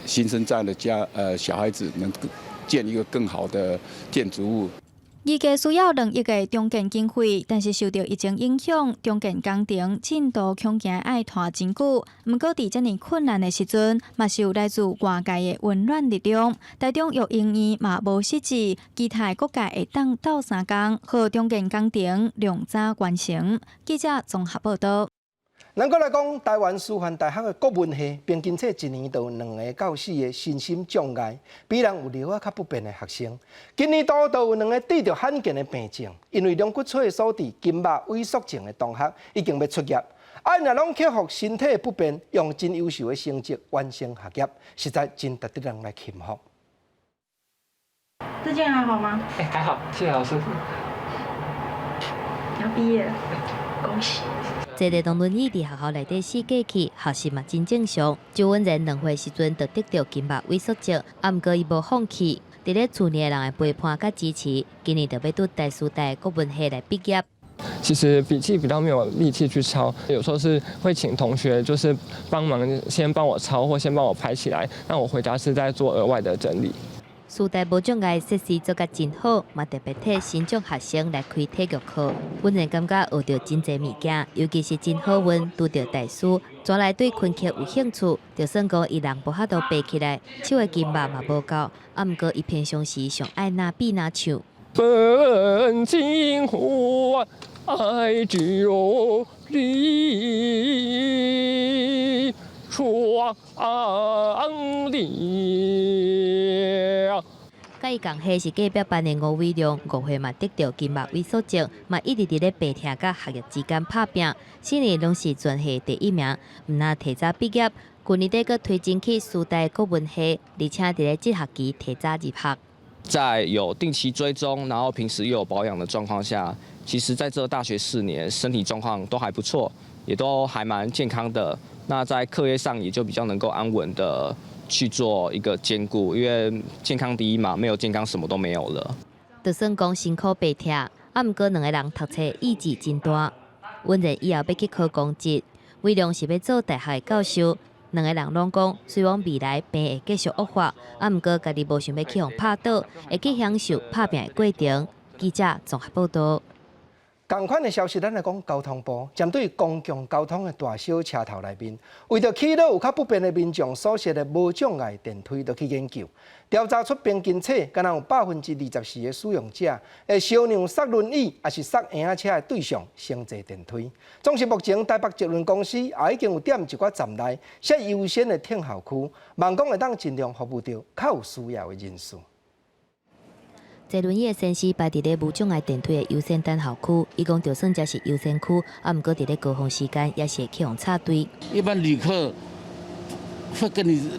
新生代的小孩子能建一个更好的建筑物。预计需要2亿的重建经费，但是受到疫情影响，重建工程进度恐惊要拖真久。不过伫这么困难的时阵，嘛是有来自外界的温暖力量。台中育婴院嘛无失志，期待各界会当斗3工，互重建工程量早完成。记者综合报道。咱搁来讲，台湾师范大学的国文系平均册一年都有2个到4个身心障碍，比人有脑较不便的学生。今年都有2个得着罕见的病症，因为龙骨髓所致筋膜萎缩症的同学已经要出业。若拢克服身体的不便，用真优秀的成绩完成学业，实在真值得人来钦服。最近还好吗？还好，谢谢老师。要毕业了，恭喜！坐在当轮椅伫学校内底死过去，学习嘛真正常。周文仁2岁时阵就得到筋膜萎缩症，不过伊无放弃。伫咧厝内人的陪伴甲支持，今年就要读台师大国文系来毕业。其实笔记比较没有力气去抄，有时候是会请同学就是帮忙，先帮我抄或先帮我排起来，让我回家是在做额外的整理。师大无障碍设施做甲真好，嘛特别替新障学生来开体育课。本人感觉学到真侪物件，尤其是真好运，拄到大师，转来对昆曲有兴趣，就算讲伊人无法度背起来，手的筋膜嘛无够，不过伊平常时上爱哪比哪唱。本金花爱旧里双了。甲伊共系是隔壁班的吴伟良，5岁嘛得到筋膜萎缩症，嘛一直伫咧病痛甲学业之间拍拼，4年拢是全系第1名，毋但提早毕业，去年底阁推荐去师大国文系，而且伫咧这学期提早入学。在有定期追踪，然后平时又有保养的状况下，其实在这大学4年，身体状况都还不错，也都还蛮健康的。那在课业上也就比较能够安稳的去做一个兼顾，因为健康第一嘛，没有健康什么都没有了。就算讲辛苦白疼，不过2个人读册意志真大。阮人以后要去考公职，伟良是要做大学的教授。2个人拢讲，虽然未来病会继续恶化，不过家己无想要去互拍倒，会去享受拍拼的过程。记者综合报道。同款的消息，咱来讲交通部针对公共交通的大小车头内面，为着去到有较不便的民众所设的无障碍电梯，就去研究调查出平均册，敢若有24%的使用者会烧让塞轮椅，还是塞婴仔车的对象先坐电梯。总是目前台北捷运公司也已经有点一寡站内设优先的停候区，望讲会当尽量服务到较有需要的人士。坐轮椅的先生排伫咧无障碍电梯的优先等候区，伊讲就算这是优先区，不过伫咧高峰时间也是会去互插队。一般旅客会跟你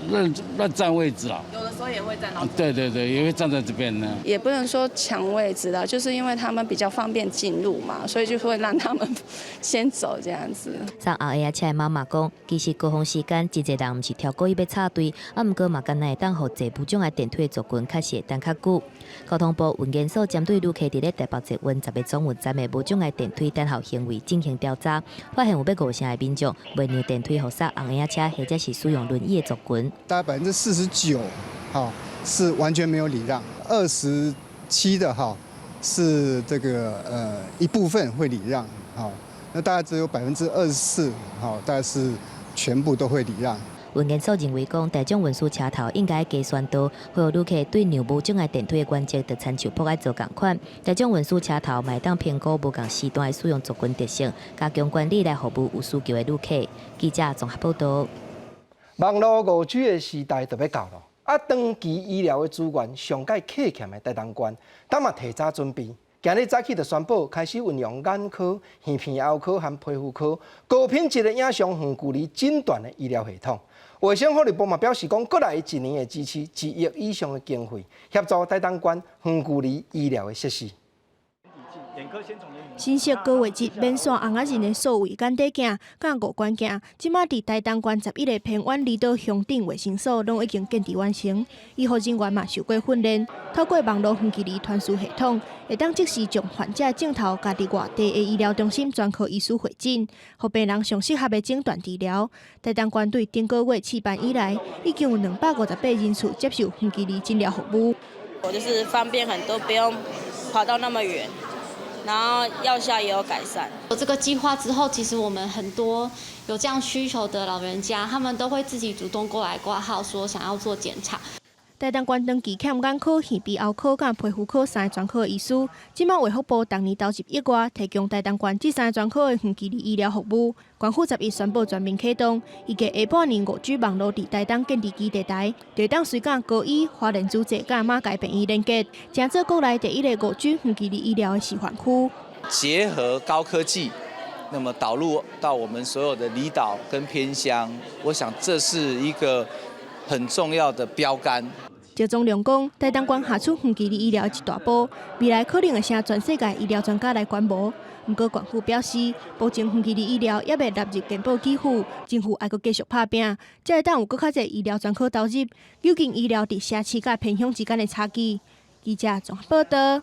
乱占位置啊，有的时候也会站到。对，也会站在这边呢。也不能说抢位置啦，就是因为他们比较方便进入嘛，所以就会让他们先走这样子。上后下车的妈妈讲，其实高峰时间真侪人毋是挑故意要插队，不过嘛敢若会当互坐无障碍电梯的族群确实会等较久。交通部运研所针对旅客伫咧台北捷运10个总运站的无障碍电梯等候行为进行调查，发现有要50%的民众袂让电梯互塞红仔车或者是使用轮业族群，大概49%是完全没有礼让，27%的是这个一部分会礼让，那大概只有24%大概是全部都会礼让。文件所认为讲，大众运输车头应该加宣导，呼吁旅客对让无障碍电梯的原则，就参照博爱做共款。大众运输车头买当评估无共时段的使用族群特性，加强管理来服务有需求的旅客。记者综合报道。网络5G的时代就要到了，长期医疗的资源上界客欠的台东县，咱嘛提早准备。今日早起就宣布开始运用眼科、耳鼻喉科和皮肤科高品质的影像远距离诊断的医疗系统。卫生福利部嘛表示讲，过来1年会支持1亿以上的经费，协助台东县远距离医疗的设施。新式高月节免线红仔人的所谓眼底镜、甲五官镜，即马伫台东县11个偏远离岛乡镇卫生所，拢已经建置完成。医护人员嘛受过训练，透过网络远距离传输系统，会当即时将患者镜头家伫外地的医疗中心专科医师会诊，互病人上适合的诊断治疗。台东县对顶个月试办以来，已经有258人次接受远距离诊疗服务。我就是方便很多，不用跑到那么远。然后药效也有改善。有这个计划之后，其实我们很多有这样需求的老人家，他们都会自己主动过来挂号，说想要做检查。台东县长期欠眼科、耳鼻喉科、甲皮肤科3个专科的医师，即马卫福部当年投入1亿元，提供台东县这3个专科的远距离医疗服务。县府11宣布全面启动，预计下半年5G 网络伫台东建立基地台，就当随港高医、花莲主治甲马街病院连接，成做国内第一个5G 远距离医疗的示范区。结合高科技，那么导入到我们所有的离岛跟偏乡，我想这是一个很重要的标杆。赵宗良讲，台东县下出远距离医疗一大步，未来可能会请全世界医疗专家来观摩。不过，县府表示，保证远距离医疗也未纳入健保给付，政府还阁继续拍拼，才会当有搁较侪医疗专科投入，究竟医疗伫城市甲偏乡之间的差距。记者综合报道。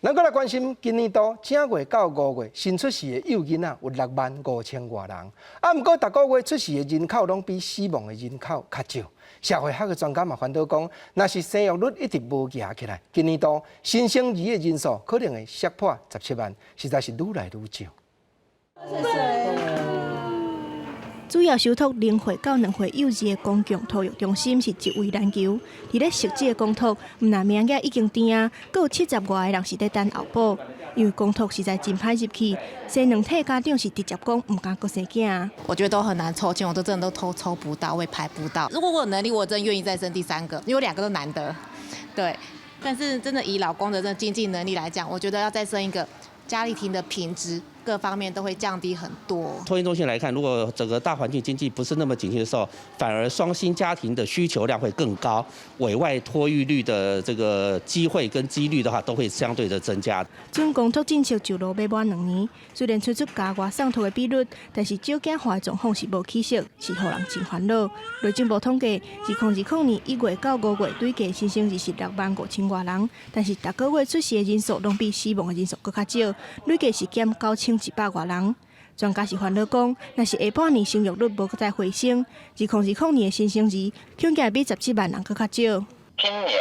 咱搁来关心，今年度正月到5月新出世的幼囡仔有65000多人，不过逐个月出世的人口拢比死亡的人口较少。社会学的专家嘛反倒讲，若是生育率一直无爬起来，今年度新生儿的人数可能会跌破17万，实在是愈来愈少。主要收托0岁到2岁幼稚的公共托育中心是一位篮球，伫咧设置的公托，毋但名额已经定啊，阁有70外个人是在等候补。因为公托实在真歹入去，生2体家长是直接讲唔敢阁生囝。我觉得都很难抽签，我都真的都抽不到，我也排不到。如果我有能力，我真愿意再生第3个，因为我2个都难得。对，但是真的以老公的这经济能力来讲，我觉得要再生一个，家庭的品质各方面都会降低很多。托婴中心来看，如果整个大环境经济不是那么景气的时候，反而双薪家庭的需求量会更高，委外托育率的这个机会跟几率的话，都会相对的增加。准公托政策就落要满2年，虽然推出家外送托的比率，但是少子化的状况是无起色，是互人真烦恼。内政部统计，2020年1月到5月累计新生儿是65000多人，但是逐个月出世的人数拢比死亡的人数搁较少，累计是减9100多人。专家是烦恼讲，若是下半年生育率无再回升，2020年的新生儿恐计比17万人搁较少。今年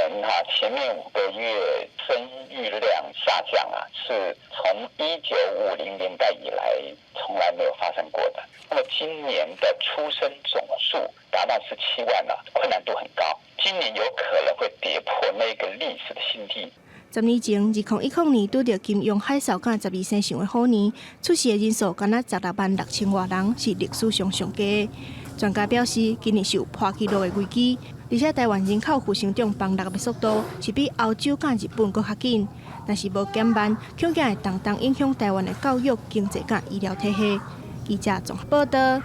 前面5个月生育量下降是从1950年代以来从来没有发生过的。那么今年的出生总数达到17万困难度很高，今年有可能会跌破那个历史的新低。10年前，2010年拄着金融海啸甲12生上的好年，出世的人数敢若166000多人，是历史上上低。专家表示，今年是有破纪录的危机，而且台湾人口负成长崩落的速度是比欧洲甲日本搁较紧。若是无减慢，恐惊会重重影响台湾的教育、经济甲医疗体系。记者综合报道。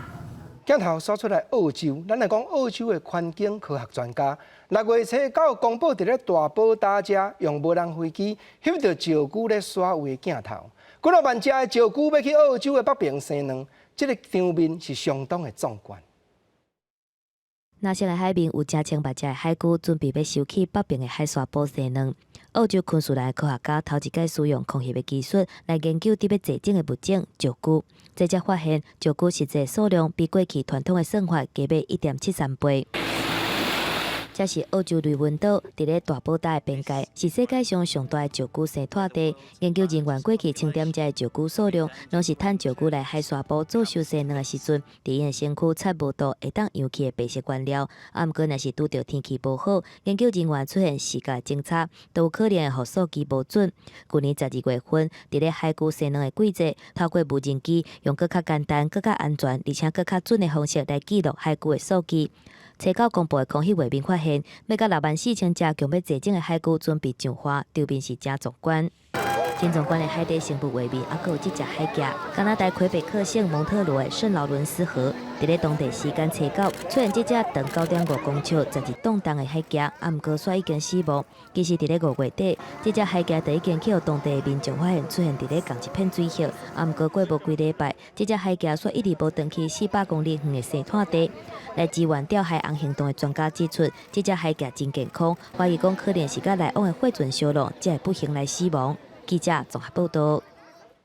镜头刷出来澳洲，咱来讲澳洲的环境科学专家，6月初到公布伫咧大堡礁遮用无人飞机翕到石龟咧耍位的镜头。几落万只的石龟要去澳洲的北边生卵，这个场面是相当的壮观。那些个海面有1000-800只的海龟，准备要收起北边的海沙堡生卵。澳洲昆士兰科学家头一届使用空气的技术来研究特别济种的物种石龜，这才发现石龜实际数量比过去传统的算法加倍1.73倍。这是澳洲雷文岛，伫咧大堡礁的边界，是世界上上大的石龟生态地。研究人员过去清点这石龟数量，拢是趁石龟来海沙堡做修缮两个时阵，伫因的身躯擦无到会当氧气的白色原料。毋过，若是拄到天气无好，研究人员出现视觉侦测，都有可能会互数据无准。去年12月份，伫咧海龟生卵的季节，透过无人机，用更较简单、更较安全，而且更较准的方式来记录海龟的数据。查到公布的空气画面，发现要到64000只强要济种的海龟准备上花，场面是真壮观。真壮观的海底生物画面，还有这只海蛤，加拿大魁北克省蒙特罗的圣劳伦斯河，伫咧当地时间查到出现这只长9.5公尺、12吨重的海蛤，毋过却已经死亡。其实伫咧5月底，这只海蛤就已经去互当地的民众发现出现伫咧同一片水域，毋过过无几礼拜，这只海蛤却一直无转去400公里远的生态地。来支援钓海洋行动的专家指出，这只海蛤真健康，怀疑讲可能是甲来往的货船烧落，才会不幸来死亡。记者综合报道。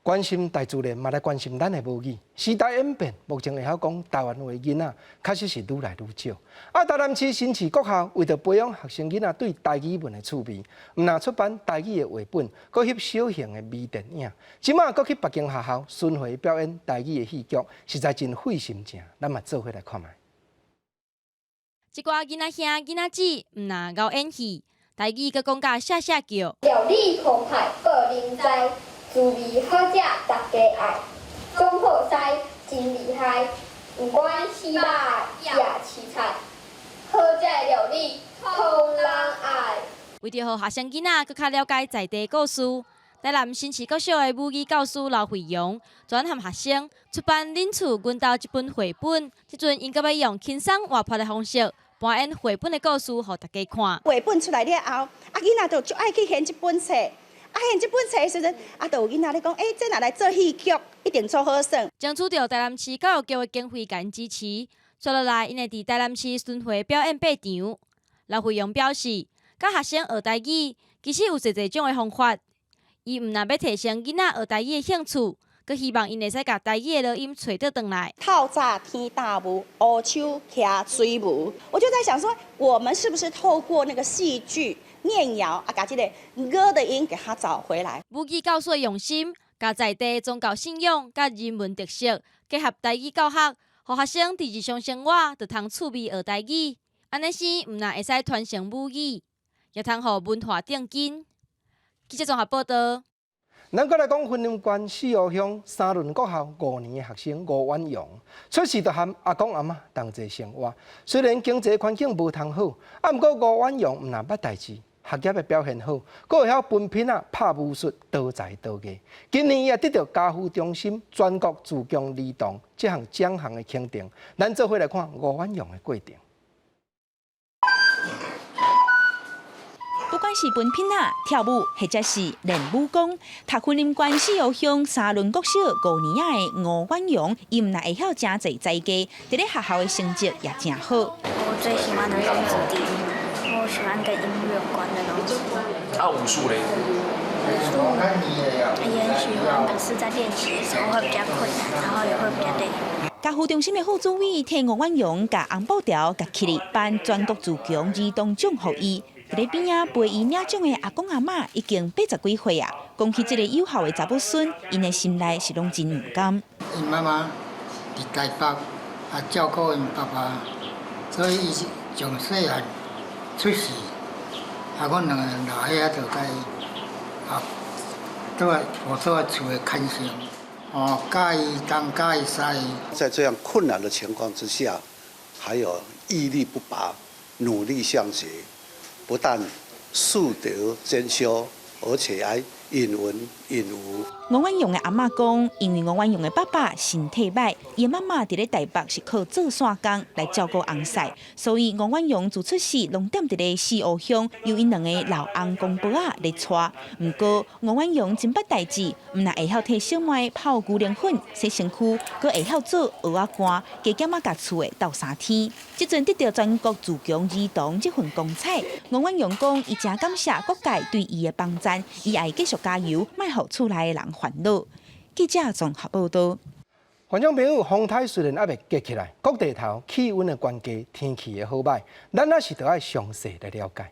关心大自然，嘛来关心咱的母语。时代演变，目前会晓讲台湾话的囡仔，确实是愈来愈少。台南市新市国校为着培养学生囡仔对台语文的趣味，毋但出版台语的绘本，搁翕小型的微电影。即马搁去北京学校巡回表演台语的戏剧，实在真费心情。咱嘛做伙来看觅。一寡囡仔兄、囡仔姊毋但搞演戏，台语搁讲甲写写叫。料理澎湃个人在，滋味好食大家爱，总好使真厉害，不管失败也凄惨，好食的料理通人爱。为着互学生囡仔搁较了解在地故事，台南新市国小的母语教师刘惠荣，专和学生出版《恁厝阮兜》一本绘本。即阵因搁要用轻松活泼的方式。搬演绘本的故事，互大家看。绘本出来了后，囡仔就足爱去选这本册。选这本册的时阵，就有囡仔咧讲，这若来做戏剧，一定做好耍。争取到台南市教育局的经费甲因支持，接落来因会伫台南市巡回表演8场。刘惠荣表示，教学生学台语，其实有侪种的方法。伊毋但要提升囡仔学台语的兴趣。佮希望因会使甲台语的落音找倒转来。透早天大雾，乌手骑水雾。我就在想说，我们是不是透过那个戏剧念谣把这个歌的音给它找回来？母语教师的用心，甲在地宗教信仰、甲人文特色结合台语教学，互学生伫日常生活就通趣味学台语。安尼是毋但会使传承母语，也通互文化顶进。记者综合报道。咱搁来讲，云林县四湖乡三轮国校5年的学生吴婉容，出世就和阿公阿嬷同齐生活。虽然经济环境无同好，毋过吴婉容毋但捌代志，学业的表现好，佫会晓分品拍武术，多才多艺。今年也得到家父中心全国自强儿童这项奖项的肯定。咱做伙来看吴婉容的过程。不管是文品跳舞，或者是练武功，读云林县四湖乡三轮国小5年的吴婉容，伊毋但会晓真侪才艺，伫咧学校的成绩也真好。我最喜欢的是子弟，我喜欢跟音乐有关的东西。武术嘞？也很喜欢，可是在练习的时候会比较困难，然后也会比较累。家父中心的副主委替吴婉容甲红布条、甲起立颁全国自强儿童奖予伊。伫咧边仔陪伊领奖的阿公阿嬷已经80几岁啊，讲起这个友好的查某孙，因的心内是拢真有感。因妈妈伫台北照顾因爸爸，所以伊从细汉出世，阮两个人老伙仔就甲伊住在厝的看上，教伊东教伊西。在这样困难的情况之下，还有毅力不拔，努力向学。不但树德兼修，而且还允文允武。吴婉容的阿嬷讲，因为吴婉容的爸爸身体歹，伊妈妈伫咧台北是靠做线工来照顾翁婿，所以吴婉容自出世拢踮伫咧四湖乡，由因两个老翁公婆仔来带。不过吴婉容真捌代志，毋但会晓替小妹泡牛奶粉、洗身躯，佮会晓做蚵仔干，加减啊甲厝的斗3天。即阵得到全国自强儿童这份光彩，吴婉容讲，伊真感谢各界对伊的帮赞，伊爱继续加油，莫互厝内的人烦恼。记者综合报道。观众朋友，风台虽然还未结起来，各地头气温的关系、天气的好歹，咱还是得爱详细来了解。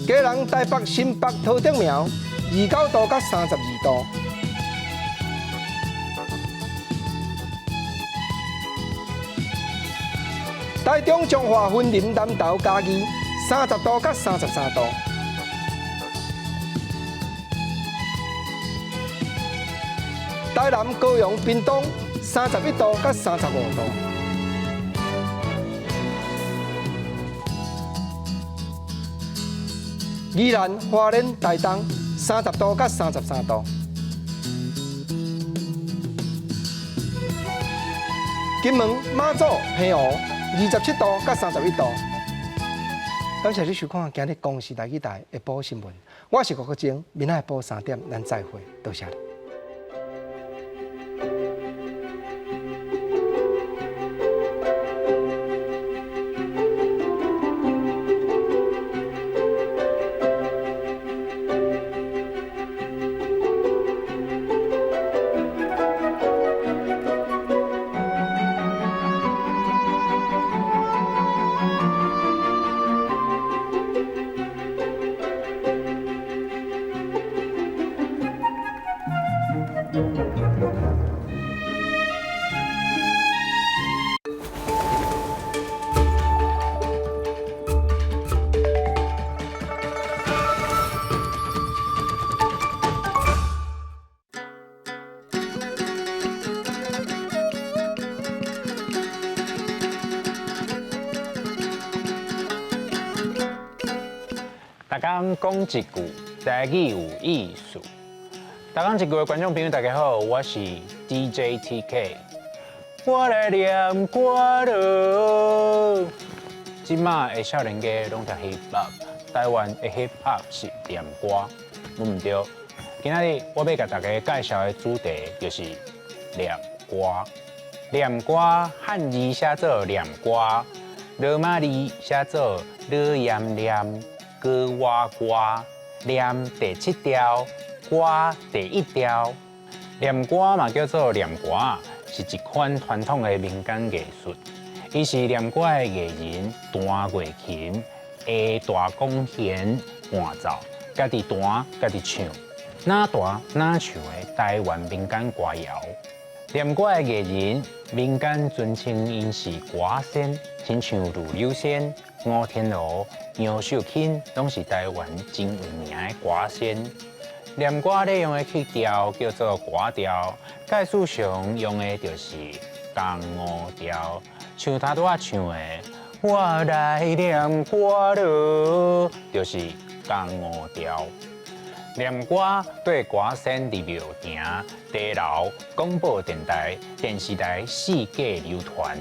基隆、台北、新北、桃竹苗29度到32度。台中、彰化、云林、南投、嘉义30度到33度。台南、高雄、屏东31度到35度。宜兰、花莲、台东30度到33度。金门、马祖、澎湖27度到31度。感谢你收看今日公视台语台下晡新闻，我是郭国正，明仔下晡3点咱再会，多谢你。大家讲一句，台语有意思。大家一句的观众朋友，大家好，我是 DJ TK。我来念歌咯。即马的少年家拢读 hip hop， 台湾的 hip hop 是念歌，唔对。今仔日我要甲大家介绍的主题就是念歌。念歌汉字写作念歌，罗马字写作罗炎念。歌哇歌，念第7调，歌第1调。念歌嘛叫做念歌，是一款传统的民间艺术。伊是念歌的艺人弹乐琴，下大弓弦伴奏，家己弹家己唱，哪弹哪唱的台湾民间歌谣。念歌的艺人，民间尊称因是歌仙，亲像吕柳仙、吴天罗。杨秀卿拢是台湾真有名的歌仙。念歌咧用的曲调叫做歌调，概述上用的就是江湖调，像他拄仔唱的“我来念歌咯”，就是江湖调。念歌对歌仙入庙埕、茶楼、广播电台、电视台四界流传。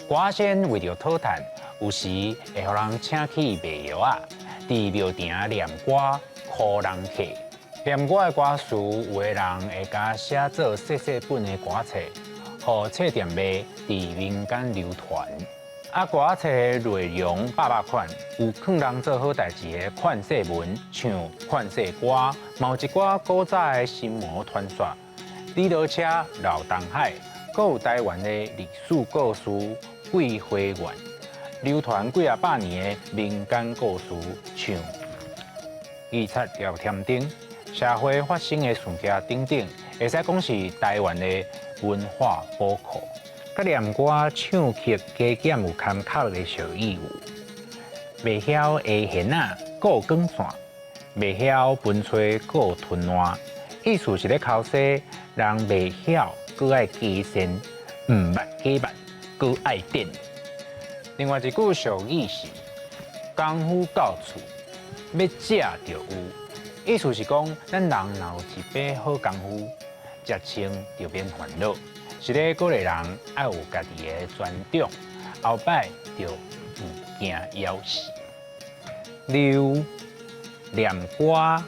歌仙为了讨赚。有时会互人请去卖药啊，伫庙埕念歌苦人客。念歌的歌词，有的人会甲写做细细本的歌册，互册店卖，伫民间流传。啊，歌册的内容百款，有劝人做好代志的劝世文，像劝世歌，嘛有一寡古早的心魔传说，李老车、老东海，阁有台湾的历史故事、桂花园。流传几百年的民间故事，像预测聊天顶、社会发生的事件等等，会使讲是台湾的文化宝库。甲念歌唱曲加减有坎坷的小意有，袂晓下弦啊，阁有光线；袂晓分吹，阁有吞烂。意思是咧考试，人袂晓，阁爱加善，毋捌假捌，阁爱点。另外一句俗语是“功夫到厝，要食就有”，意思是讲咱人若有一把好功夫，食清就免烦恼。是咧鼓励人爱有家己的专长，后摆就唔惊夭寿。六念歌、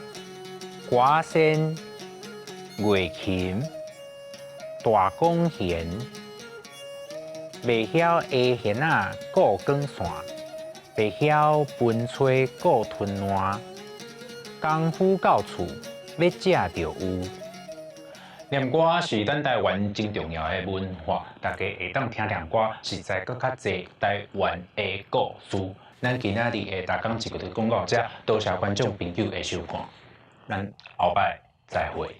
歌仙、乐琴、大弓弦。袂晓下弦仔顾光线，袂晓分吹顾吞烂，功夫到厝要食就有。念歌是咱台湾真重要的文化，大家会当听念歌，实在搁较侪台湾的故事。咱今仔日的大江一个的广告者，多谢观众朋友的收看，咱后摆再会。